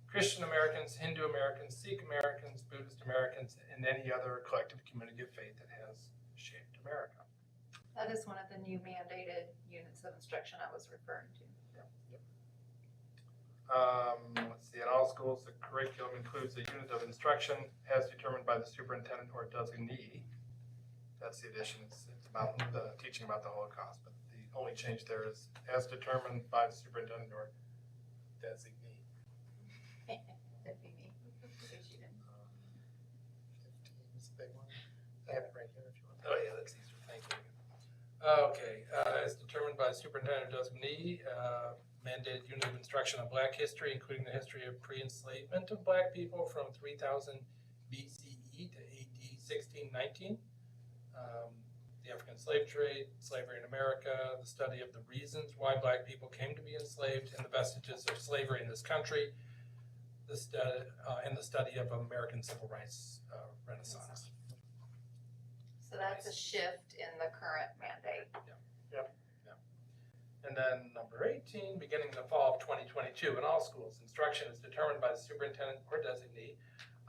S5: Christian Americans, Hindu Americans, Sikh Americans, Buddhist Americans, and any other collective community of faith that has shaped America.
S6: That is one of the new mandated units of instruction I was referring to.
S5: Let's see, in all schools, the curriculum includes a unit of instruction as determined by the superintendent or designee. That's the addition, it's about the teaching about the Holocaust, but the only change there is as determined by the superintendent or designee.
S6: That'd be me.
S1: 15 is the big one. I have it right here if you want.
S5: Oh, yeah, that's easier, thank you. Okay, as determined by the superintendent or designee, mandated unit of instruction on Black history, including the history of pre-enslavement of Black people from 3000 BCE to AD 1619. The African slave trade, slavery in America, the study of the reasons why Black people came to be enslaved, and the vestiges of slavery in this country, and the study of American civil rights renaissance.
S6: So that's a shift in the current mandate.
S5: And then number 18, beginning the fall of 2022, in all schools, instruction is determined by the superintendent or designee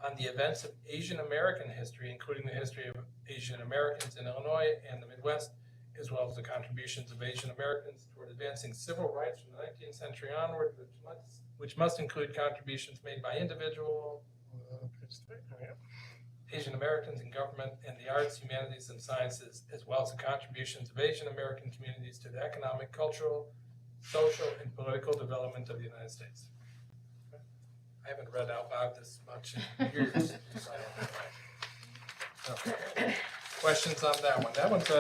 S5: on the events of Asian American history, including the history of Asian Americans in Illinois and the Midwest, as well as the contributions of Asian Americans toward advancing civil rights from the 19th century onward, which must include contributions made by individual Asian Americans in government and the arts, humanities, and sciences, as well as the contributions of Asian American communities to the economic, cultural, social, and political development of the United States. I haven't read out loud this much in years. Okay. Questions on that one? That one's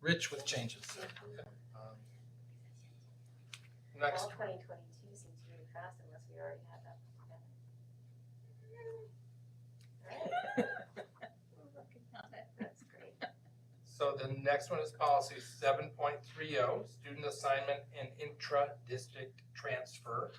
S5: rich with changes. Next.
S3: All 2022 seems really fast unless we already had that.
S6: We're working on it.
S3: That's great.
S5: So the next one is policy 7.30, student assignment and intra-district transfer.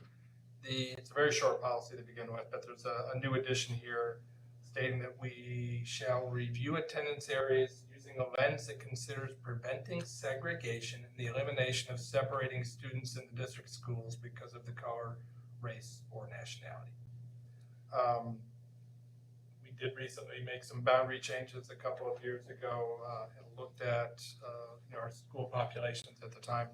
S5: It's a very short policy to begin with, but there's a new addition here stating that we shall review attendance areas using a lens that considers preventing segregation and the elimination of separating students in the district schools because of the color, race, or nationality. We did recently make some boundary changes a couple of years ago and looked at our school populations at the time.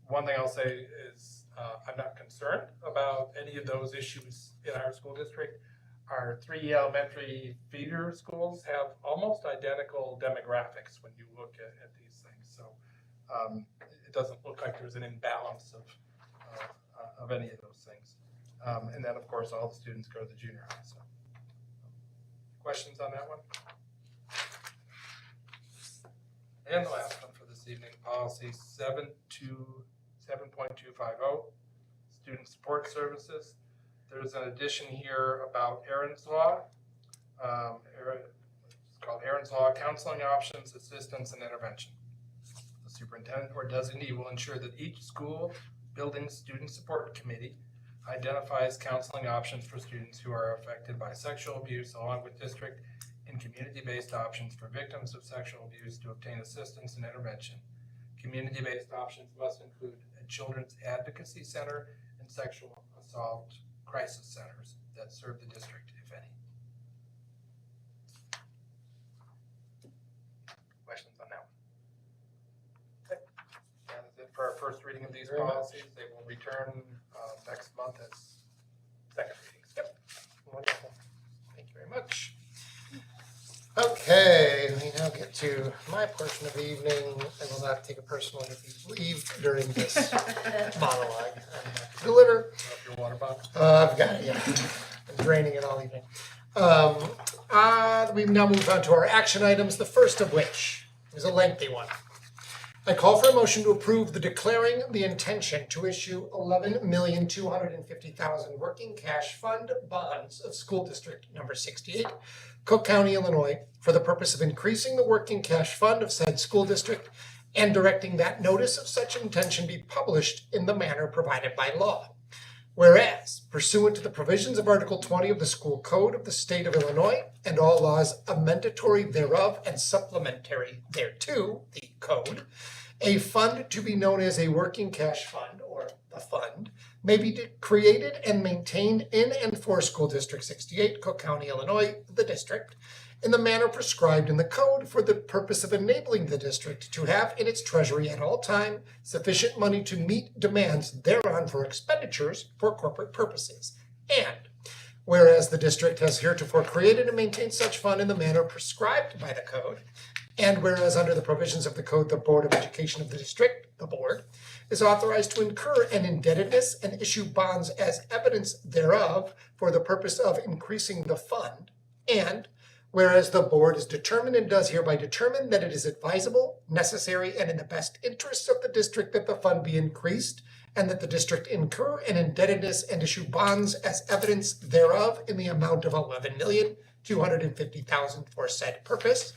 S5: One thing I'll say is I'm not concerned about any of those issues in our school district. Our 3 elementary feeder schools have almost identical demographics when you look at these things. So it doesn't look like there's an imbalance of any of those things. And then, of course, all the students go to the junior high. So, questions on that one? And the last one for this evening, policy 7.250, student support services. There's an addition here about Aaron's Law. It's called Aaron's Law, Counseling Options, Assistance, and Intervention. The superintendent or designee will ensure that each school building student support committee identifies counseling options for students who are affected by sexual abuse, along with district and community-based options for victims of sexual abuse to obtain assistance and intervention. Community-based options must include a children's advocacy center and sexual assault crisis centers that serve the district, if any. Questions on that one? Okay. That is it for our first reading of these
S1: Very much.
S5: policies. They will return next month as second readings. Yep.
S1: Wonderful.
S5: Thank you very much.
S1: Okay, we now get to my portion of the evening. I will not take it personally if you leave during this monologue. I'm happy to deliver.
S5: Up your water bottle.
S1: I've got it, yeah. Been draining it all evening. We now move on to our action items, the first of which is a lengthy one. I call for a motion to approve the declaring the intention to issue 11,250,000 working cash fund bonds of school district number 68, Cook County, Illinois, for the purpose of increasing the working cash fund of said school district and directing that notice of such intention be published in the manner provided by law. Whereas, pursuant to the provisions of Article 20 of the School Code of the State of Illinois and all laws amendatory thereof and supplementary thereto, the code, a fund to be known as a working cash fund, or the fund, may be created and maintained in and for School District 68, Cook County, Illinois, the district, in the manner prescribed in the code for the purpose of enabling the district to have in its treasury at all time sufficient money to meet demands thereon for expenditures for corporate purposes. And whereas the district has heretofore created and maintained such fund in the manner prescribed by the code, and whereas under the provisions of the code, the Board of Education of the district, the board, is authorized to incur an indebtedness and issue bonds as evidence thereof for the purpose of increasing the fund, and whereas the board is determined and does hereby determine that it is advisable, necessary, and in the best interests of the district that the fund be increased, and that the district incur an indebtedness and issue bonds as evidence thereof in the amount of 11,250,000 for said purpose.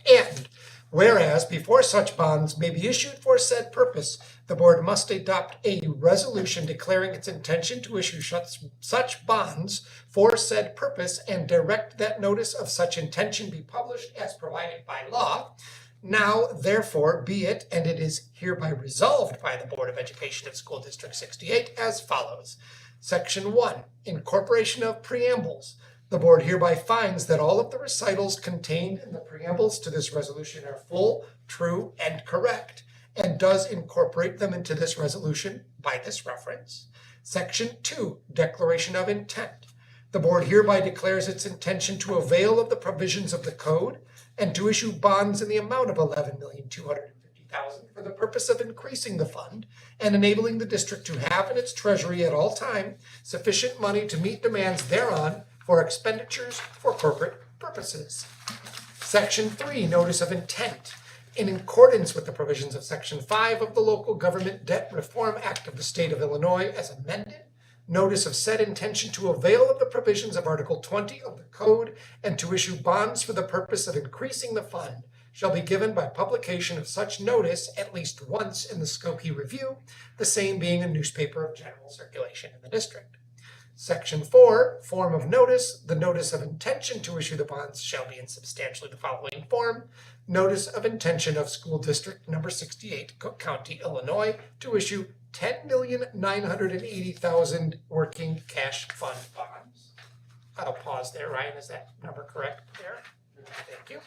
S1: And whereas before such bonds may be issued for said purpose, the board must adopt a resolution declaring its intention to issue such bonds for said purpose and direct that notice of such intention be published as provided by law. Now, therefore, be it, and it is hereby resolved by the Board of Education of School District 68 as follows. Section 1, Incorporation of Preambles. The board hereby finds that all of the recitals contained in the preambles to this resolution are full, true, and correct, and does incorporate them into this resolution by this reference. Section 2, Declaration of Intent. The board hereby declares its intention to avail of the provisions of the code and to issue bonds in the amount of 11,250,000 for the purpose of increasing the fund and enabling the district to have in its treasury at all time sufficient money to meet demands thereon for expenditures for corporate purposes. Section 3, Notice of Intent. In accordance with the provisions of Section 5 of the Local Government Debt Reform Act of the State of Illinois as amended, notice of said intention to avail of the provisions of Article 20 of the Code and to issue bonds for the purpose of increasing the fund shall be given by publication of such notice at least once in the Skokie Review, the same being a newspaper of general circulation in the district. Section 4, Form of Notice. The notice of intention to issue the bonds shall be in substantially the following form. Notice of intention of School District number 68, Cook County, Illinois, to issue 10,980,000 working cash fund bonds. I'll pause there. Ryan, is that number correct there? Thank you.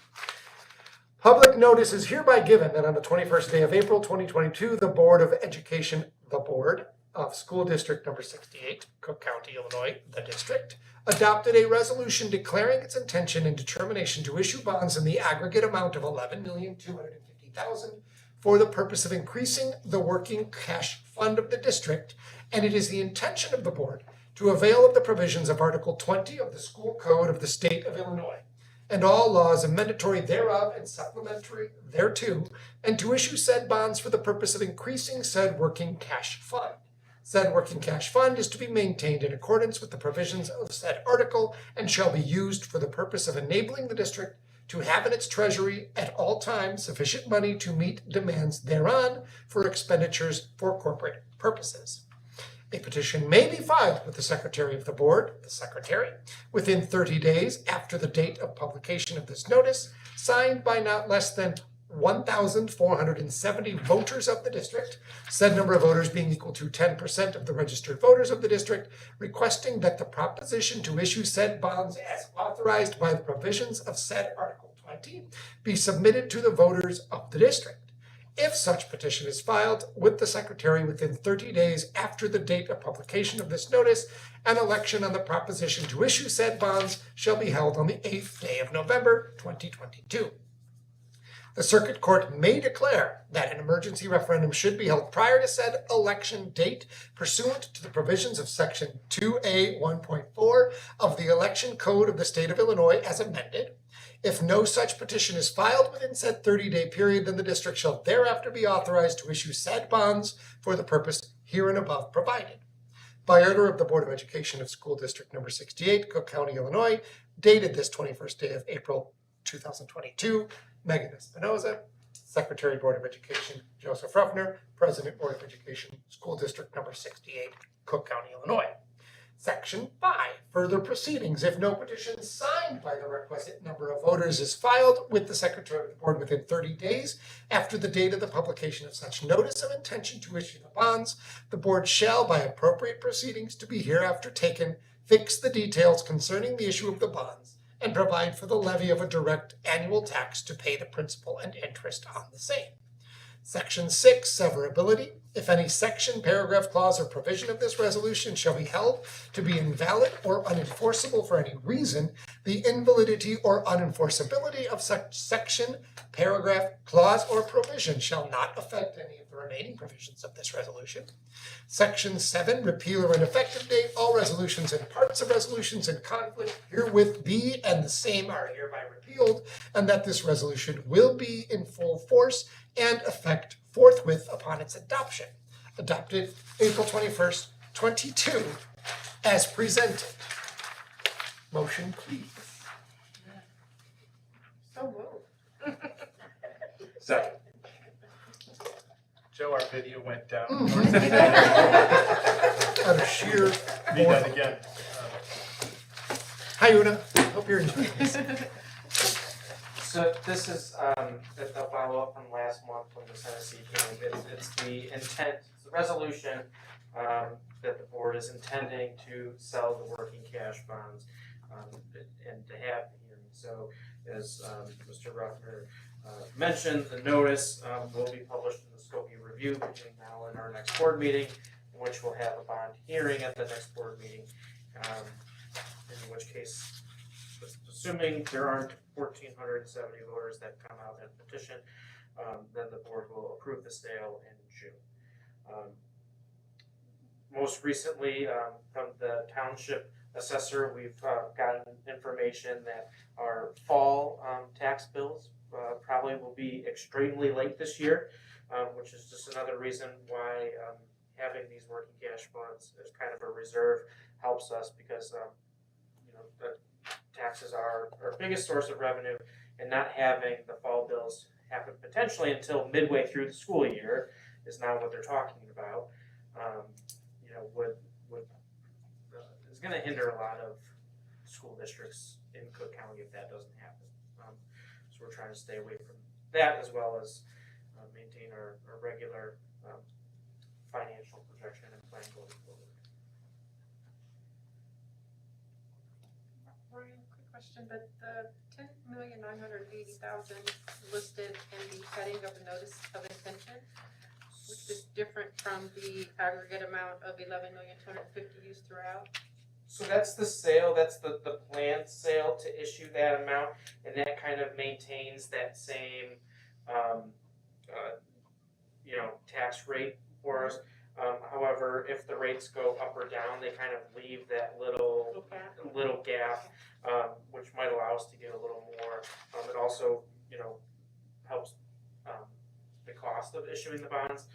S1: Public notice is hereby given that on the 21st day of April 2022, the Board of Education, the Board of School District number 68, Cook County, Illinois, the district, adopted a resolution declaring its intention and determination to issue bonds in the aggregate amount of 11,250,000 for the purpose of increasing the working cash fund of the district, and it is the intention of the board to avail of the provisions of Article 20 of the School Code of the State of Illinois and all laws amendatory thereof and supplementary thereto, and to issue said bonds for the purpose of increasing said working cash fund. Said working cash fund is to be maintained in accordance with the provisions of said article and shall be used for the purpose of enabling the district to have in its treasury at all times sufficient money to meet demands thereon for expenditures for corporate purposes. A petition may be filed with the Secretary of the Board, the Secretary, within 30 days after the date of publication of this notice, signed by not less than 1,470 voters of the district, said number of voters being equal to 10% of the registered voters of the district, requesting that the proposition to issue said bonds as authorized by the provisions of said Article 20 be submitted to the voters of the district. If such petition is filed with the Secretary within 30 days after the date of publication of this notice, an election on the proposition to issue said bonds shall be held on the 8th day of November 2022. The Circuit Court may declare that an emergency referendum should be held prior to said election date pursuant to the provisions of Section 2A 1.4 of the Election Code of the State of Illinois as amended. If no such petition is filed within said 30-day period, then the district shall thereafter be authorized to issue said bonds for the purpose hereinabove provided. By order of the Board of Education of School District Number 68, Cook County, Illinois, dated this 21st day of April 2022, Megan Espinoza, Secretary, Board of Education, Joseph Ruffner, President, Board of Education, School District Number 68, Cook County, Illinois. Section 5, further proceedings. If no petition signed by the requisite number of voters is filed with the Secretary of the Board within 30 days after the date of the publication of such notice of intention to issue the bonds, the Board shall, by appropriate proceedings to be hereafter taken, fix the details concerning the issue of the bonds, and provide for the levy of a direct annual tax to pay the principal and interest on the same. Section 6, severability. If any section, paragraph, clause, or provision of this resolution shall be held to be invalid or unenforceable for any reason, the invalidity or unenforceability of such section, paragraph, clause, or provision shall not affect any of the remaining provisions of this resolution. Section 7, repeal or ineffective date. All resolutions and parts of resolutions in conflict herewith be and the same are hereby repealed, and that this resolution will be in full force and effect forthwith upon its adoption. Adopted April 21st, 22, as presented. Motion, please.
S7: So moved.
S9: Second.
S5: Joe, our video went down.
S1: Out of sheer
S5: Read that again.
S1: Hi, Una. Hope you're enjoying this.
S10: So this is a follow-up from last month when the Tennessee came. It's the intent, it's the resolution that the board is intending to sell the working cash bonds and to have the hearing. So as Mr. Ruffner mentioned, the notice will be published in the Skokie Review between now and our next board meeting, in which we'll have a bond hearing at the next board meeting, in which case, assuming there aren't 1,470 voters that come out and petition, then the board will approve the sale in June. Most recently, from the township assessor, we've gotten information that our fall tax bills probably will be extremely late this year, which is just another reason why having these working cash funds as kind of a reserve helps us, because the taxes are our biggest source of revenue, and not having the fall bills happen potentially until midway through the school year is not what they're talking about. Is going to hinder a lot of school districts in Cook County if that doesn't happen. So we're trying to stay away from that, as well as maintain our regular financial projection and plan going forward.
S7: Ryan, quick question, but the $10,980,000 listed in the heading of the notice of intention, which is different from the aggregate amount of $11,250,000 used throughout.
S10: So that's the sale, that's the planned sale to issue that amount, and that kind of maintains that same, tax rate for us. However, if the rates go up or down, they kind of leave that little gap, which might allow us to get a little more. It also, helps the cost of issuing the bonds.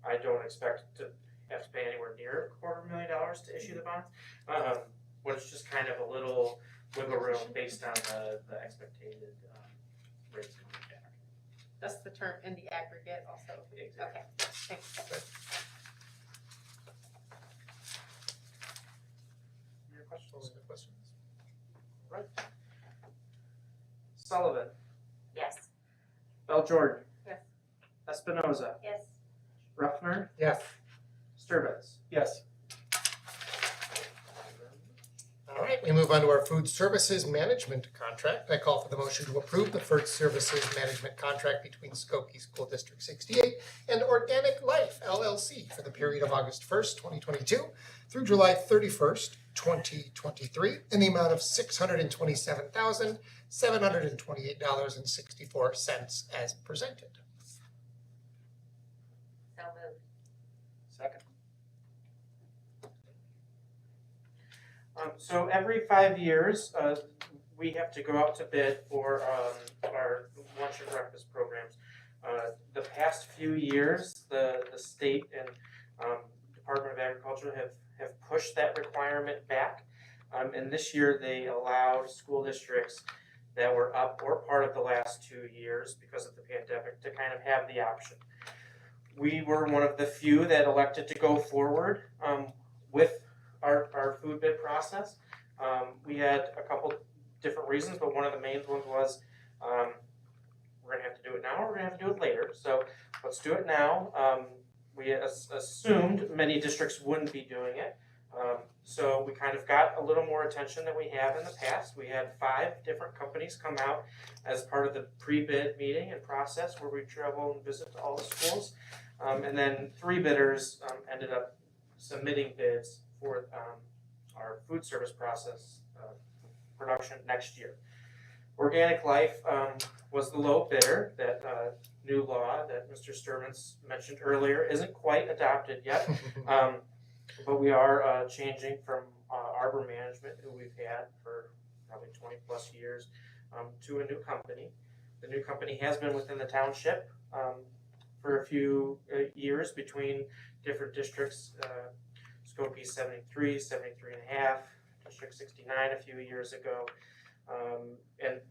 S10: I don't expect to have to pay anywhere near $250,000 to issue the bonds, but it's just kind of a little wiggle room based on the expected rates coming back.
S7: That's the term in the aggregate also.
S10: Exactly.
S7: Okay, thanks.
S10: Any questions?
S1: Any questions?
S10: Right. Sullivan,
S3: Yes.
S10: Bell Jordan.
S7: Yes.
S10: Espinoza,
S3: Yes.
S1: Yes.
S10: Sturbitz.
S9: Yes.
S1: All right, we move on to our food services management contract. I call for the motion to approve the food services management contract between Skokie School District 68 and Organic Life LLC for the period of August 1st, 2022 through July 31st, 2023 in the amount of $627,728.64 as presented.
S4: So moved.
S9: Second.
S10: So every 5 years, we have to go out to bid for our lunch and breakfast programs. The past few years, the state and Department of Agriculture have pushed that requirement back. And this year, they allowed school districts that were up or part of the last 2 years because of the pandemic to kind of have the option. We were one of the few that elected to go forward with our food bid process. We had a couple different reasons, but one of the main ones was we're gonna have to do it now or we're gonna have to do it later. So let's do it now. We assumed many districts wouldn't be doing it. So we kind of got a little more attention than we have in the past. We had 5 different companies come out as part of the pre-bid meeting and process where we travel and visit all the schools. And then 3 bidders ended up submitting bids for our food service process production next year. Organic Life was the low bidder. That new law that Mr. Sturmans mentioned earlier isn't quite adopted yet, but we are changing from Arbor Management, who we've had for probably 20 plus years, to a new company. The new company has been within the township for a few years between different districts. Skokie 73, 73 and a half, District 69 a few years ago. And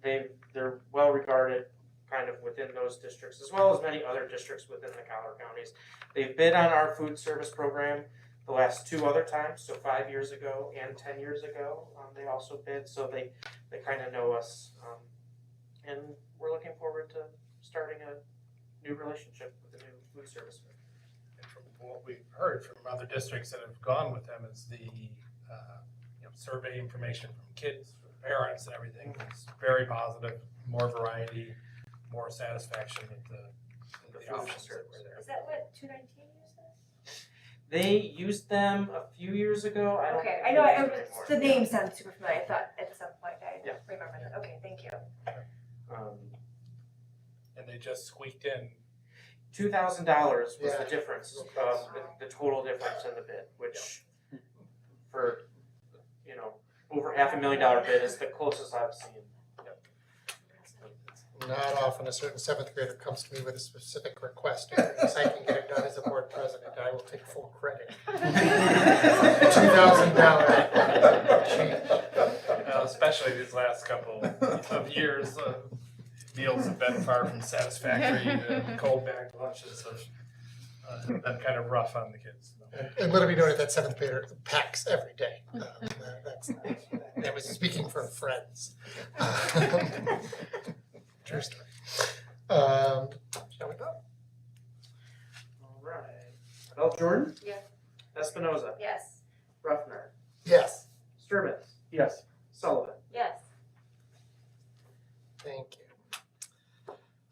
S10: they're well regarded kind of within those districts, as well as many other districts within the Collier counties. They've bid on our food service program the last 2 other times, so 5 years ago and 10 years ago, they also bid, so they kind of know us. And we're looking forward to starting a new relationship with the new food service.
S5: And from what we've heard from other districts that have gone with them is the survey information from kids, from parents and everything is very positive, more variety, more satisfaction with the options that were there.
S11: Is that what 219 uses?
S10: They used them a few years ago. I don't
S11: Okay,
S10: think
S11: I know,
S10: they use them anymore.
S11: the name sounds super familiar, I thought at some point I
S10: Yeah.
S11: remember that, okay, thank you.
S5: And they just squeaked in.
S10: $2,000 was
S1: Yeah.
S10: the difference, the total difference in the bid, which for, over $500,000 bid is the closest I've seen.
S1: Not often a certain 7th grader comes to me with a specific request. If I can get it done as a board president, I will take full credit. $2,000.
S5: Especially these last couple of years, meals have been far from satisfactory. The cold bagged lunches have been kind of rough on the kids.
S1: And let it be noted that 7th grader packs every day. That was speaking for friends. True story. Shall we vote?
S10: All right. Bell Jordan?
S6: Yes.
S10: Espinoza?
S11: Yes.
S10: Ruffner?
S1: Yes.
S10: Sturmans?
S9: Yes.
S10: Sullivan?
S11: Yes.
S1: Thank you.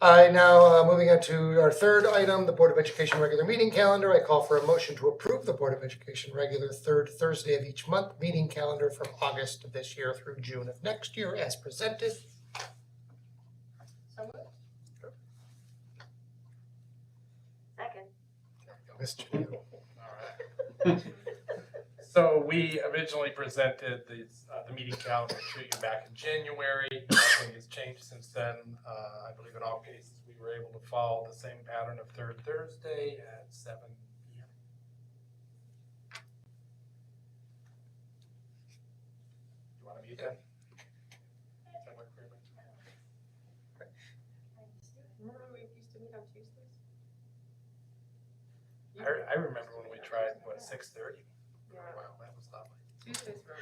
S1: Now moving on to our third item, the Board of Education regular meeting calendar. I call for a motion to approve the Board of Education regular 3rd Thursday of each month meeting calendar from August of this year through June of next year as presented.
S6: So moved.
S11: Second.
S1: Mr. Neal.
S5: So we originally presented the meeting calendar to you back in January. Nothing has changed since then. I believe in all cases, we were able to follow the same pattern of 3rd Thursday at 7 p.m. You want to meet then? Does that work for everybody?
S7: Remember we used to meet on Tuesdays?
S5: I remember when we tried, 6:30?
S7: Yeah.
S5: Wow, that was lovely.
S7: Tuesdays were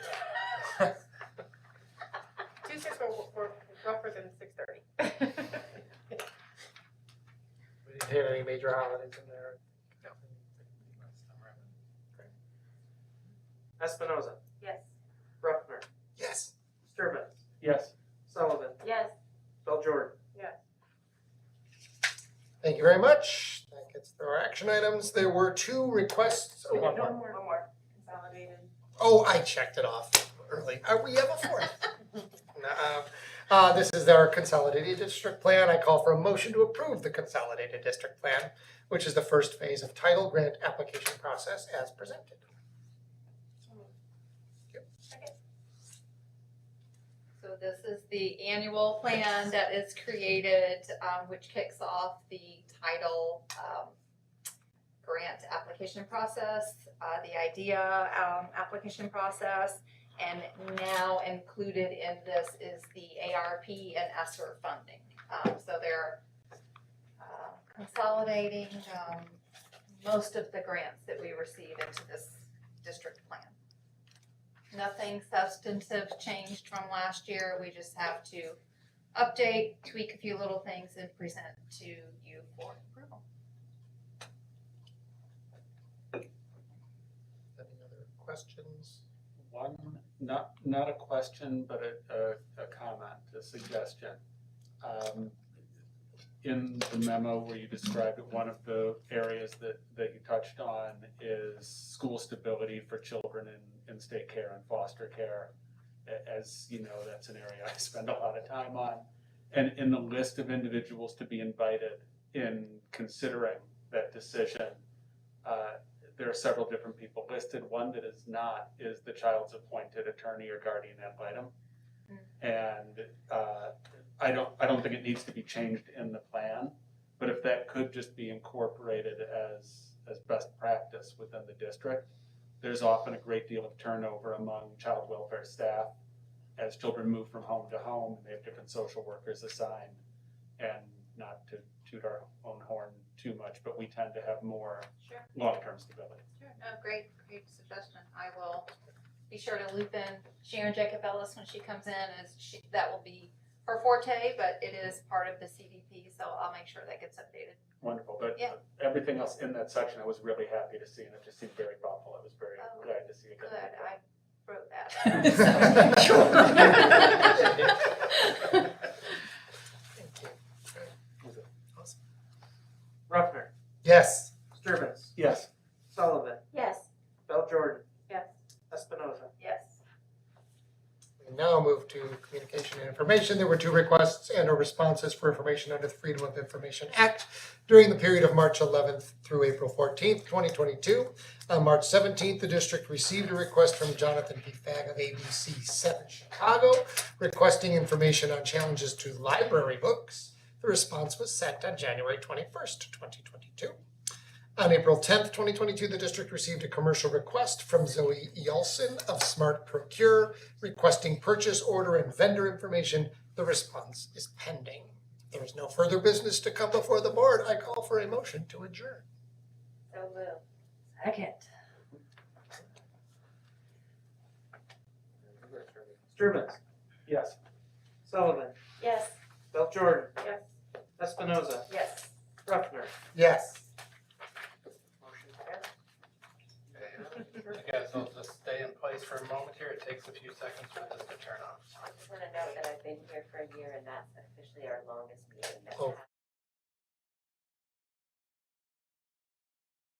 S7: Tuesdays were rougher than 6:30.
S1: We didn't have any major holidays in there.
S10: Espinoza?
S11: Yes.
S10: Ruffner?
S9: Yes.
S10: Sullivan,
S11: Yes.
S10: Bell Jordan.
S1: Thank you very much. That gets through our action items. There were 2 requests. Oh,
S11: One more. Consolidated.
S1: oh, I checked it off early. We have a 4th. Nuh-uh. This is our consolidated district plan. I call for a motion to approve the consolidated district plan, which is the first phase of title grant application process as presented.
S6: So this is the annual plan that is created, which kicks off the title grant application process, the IDEA application process, and now included in this is the ARP and ESSER funding. So they're consolidating most of the grants that we receive into this district plan. Nothing substantive changed from last year. We just have to update, tweak a few little things, and present to you for approval.
S1: Any other questions?
S9: One, not a question, but a comment, a suggestion. In the memo where you described it, one of the areas that you touched on is school stability for children in state care and foster care. As you know, that's an area I spend a lot of time on. And in the list of individuals to be invited in considering that decision, there are several different people listed. One that is not is the child's appointed attorney or guardian ad litem. And I don't think it needs to be changed in the plan, but if that could just be incorporated as best practice within the district. There's often a great deal of turnover among child welfare staff as children move from home to home, and they have different social workers assigned. And not to toot our own horn too much, but we tend to have more
S6: Sure.
S9: long-term stability.
S6: Sure. No, great suggestion. I will be sure to loop in Sharon Jacob Ellis when she comes in, as that will be her forte, but it is part of the CDP, so I'll make sure that gets updated.
S9: Wonderful, but
S6: Yeah.
S9: everything else in that section I was really happy to see, and it just seemed very thoughtful. I was very glad to see it.
S6: Good, I wrote that.
S1: Thank you. Awesome.
S10: Ruffner,
S1: Yes.
S10: Sturbins,
S9: Yes.
S10: Sullivan,
S11: Yes.
S10: Bell Jordan.
S11: Yes.
S10: Espinoza.
S11: Yes.
S1: We now move to communication and information. There were 2 requests and or responses for information under the Freedom of Information Act during the period of March 11th through April 14th, 2022. On March 17th, the district received a request from Jonathan P. Fagg of ABC 7 Chicago requesting information on challenges to library books. The response was sent on January 21st, 2022. On April 10th, 2022, the district received a commercial request from Zoe Yelson of Smart Procure requesting purchase order and vendor information. The response is pending. There is no further business to come before the board. I call for a motion to adjourn.
S11: So moved. Second.
S10: Sturbins,
S9: Yes.
S10: Sullivan,
S11: Yes.
S10: Bell Jordan,
S11: Yes.
S10: Espinoza,
S11: Yes.
S10: Ruffner.
S1: Yes.
S10: Motion passed.
S5: You guys will just stay in place for a moment here. It takes a few seconds for this to turn on.
S3: I just want to note that I've been here for a year and that's officially our longest meeting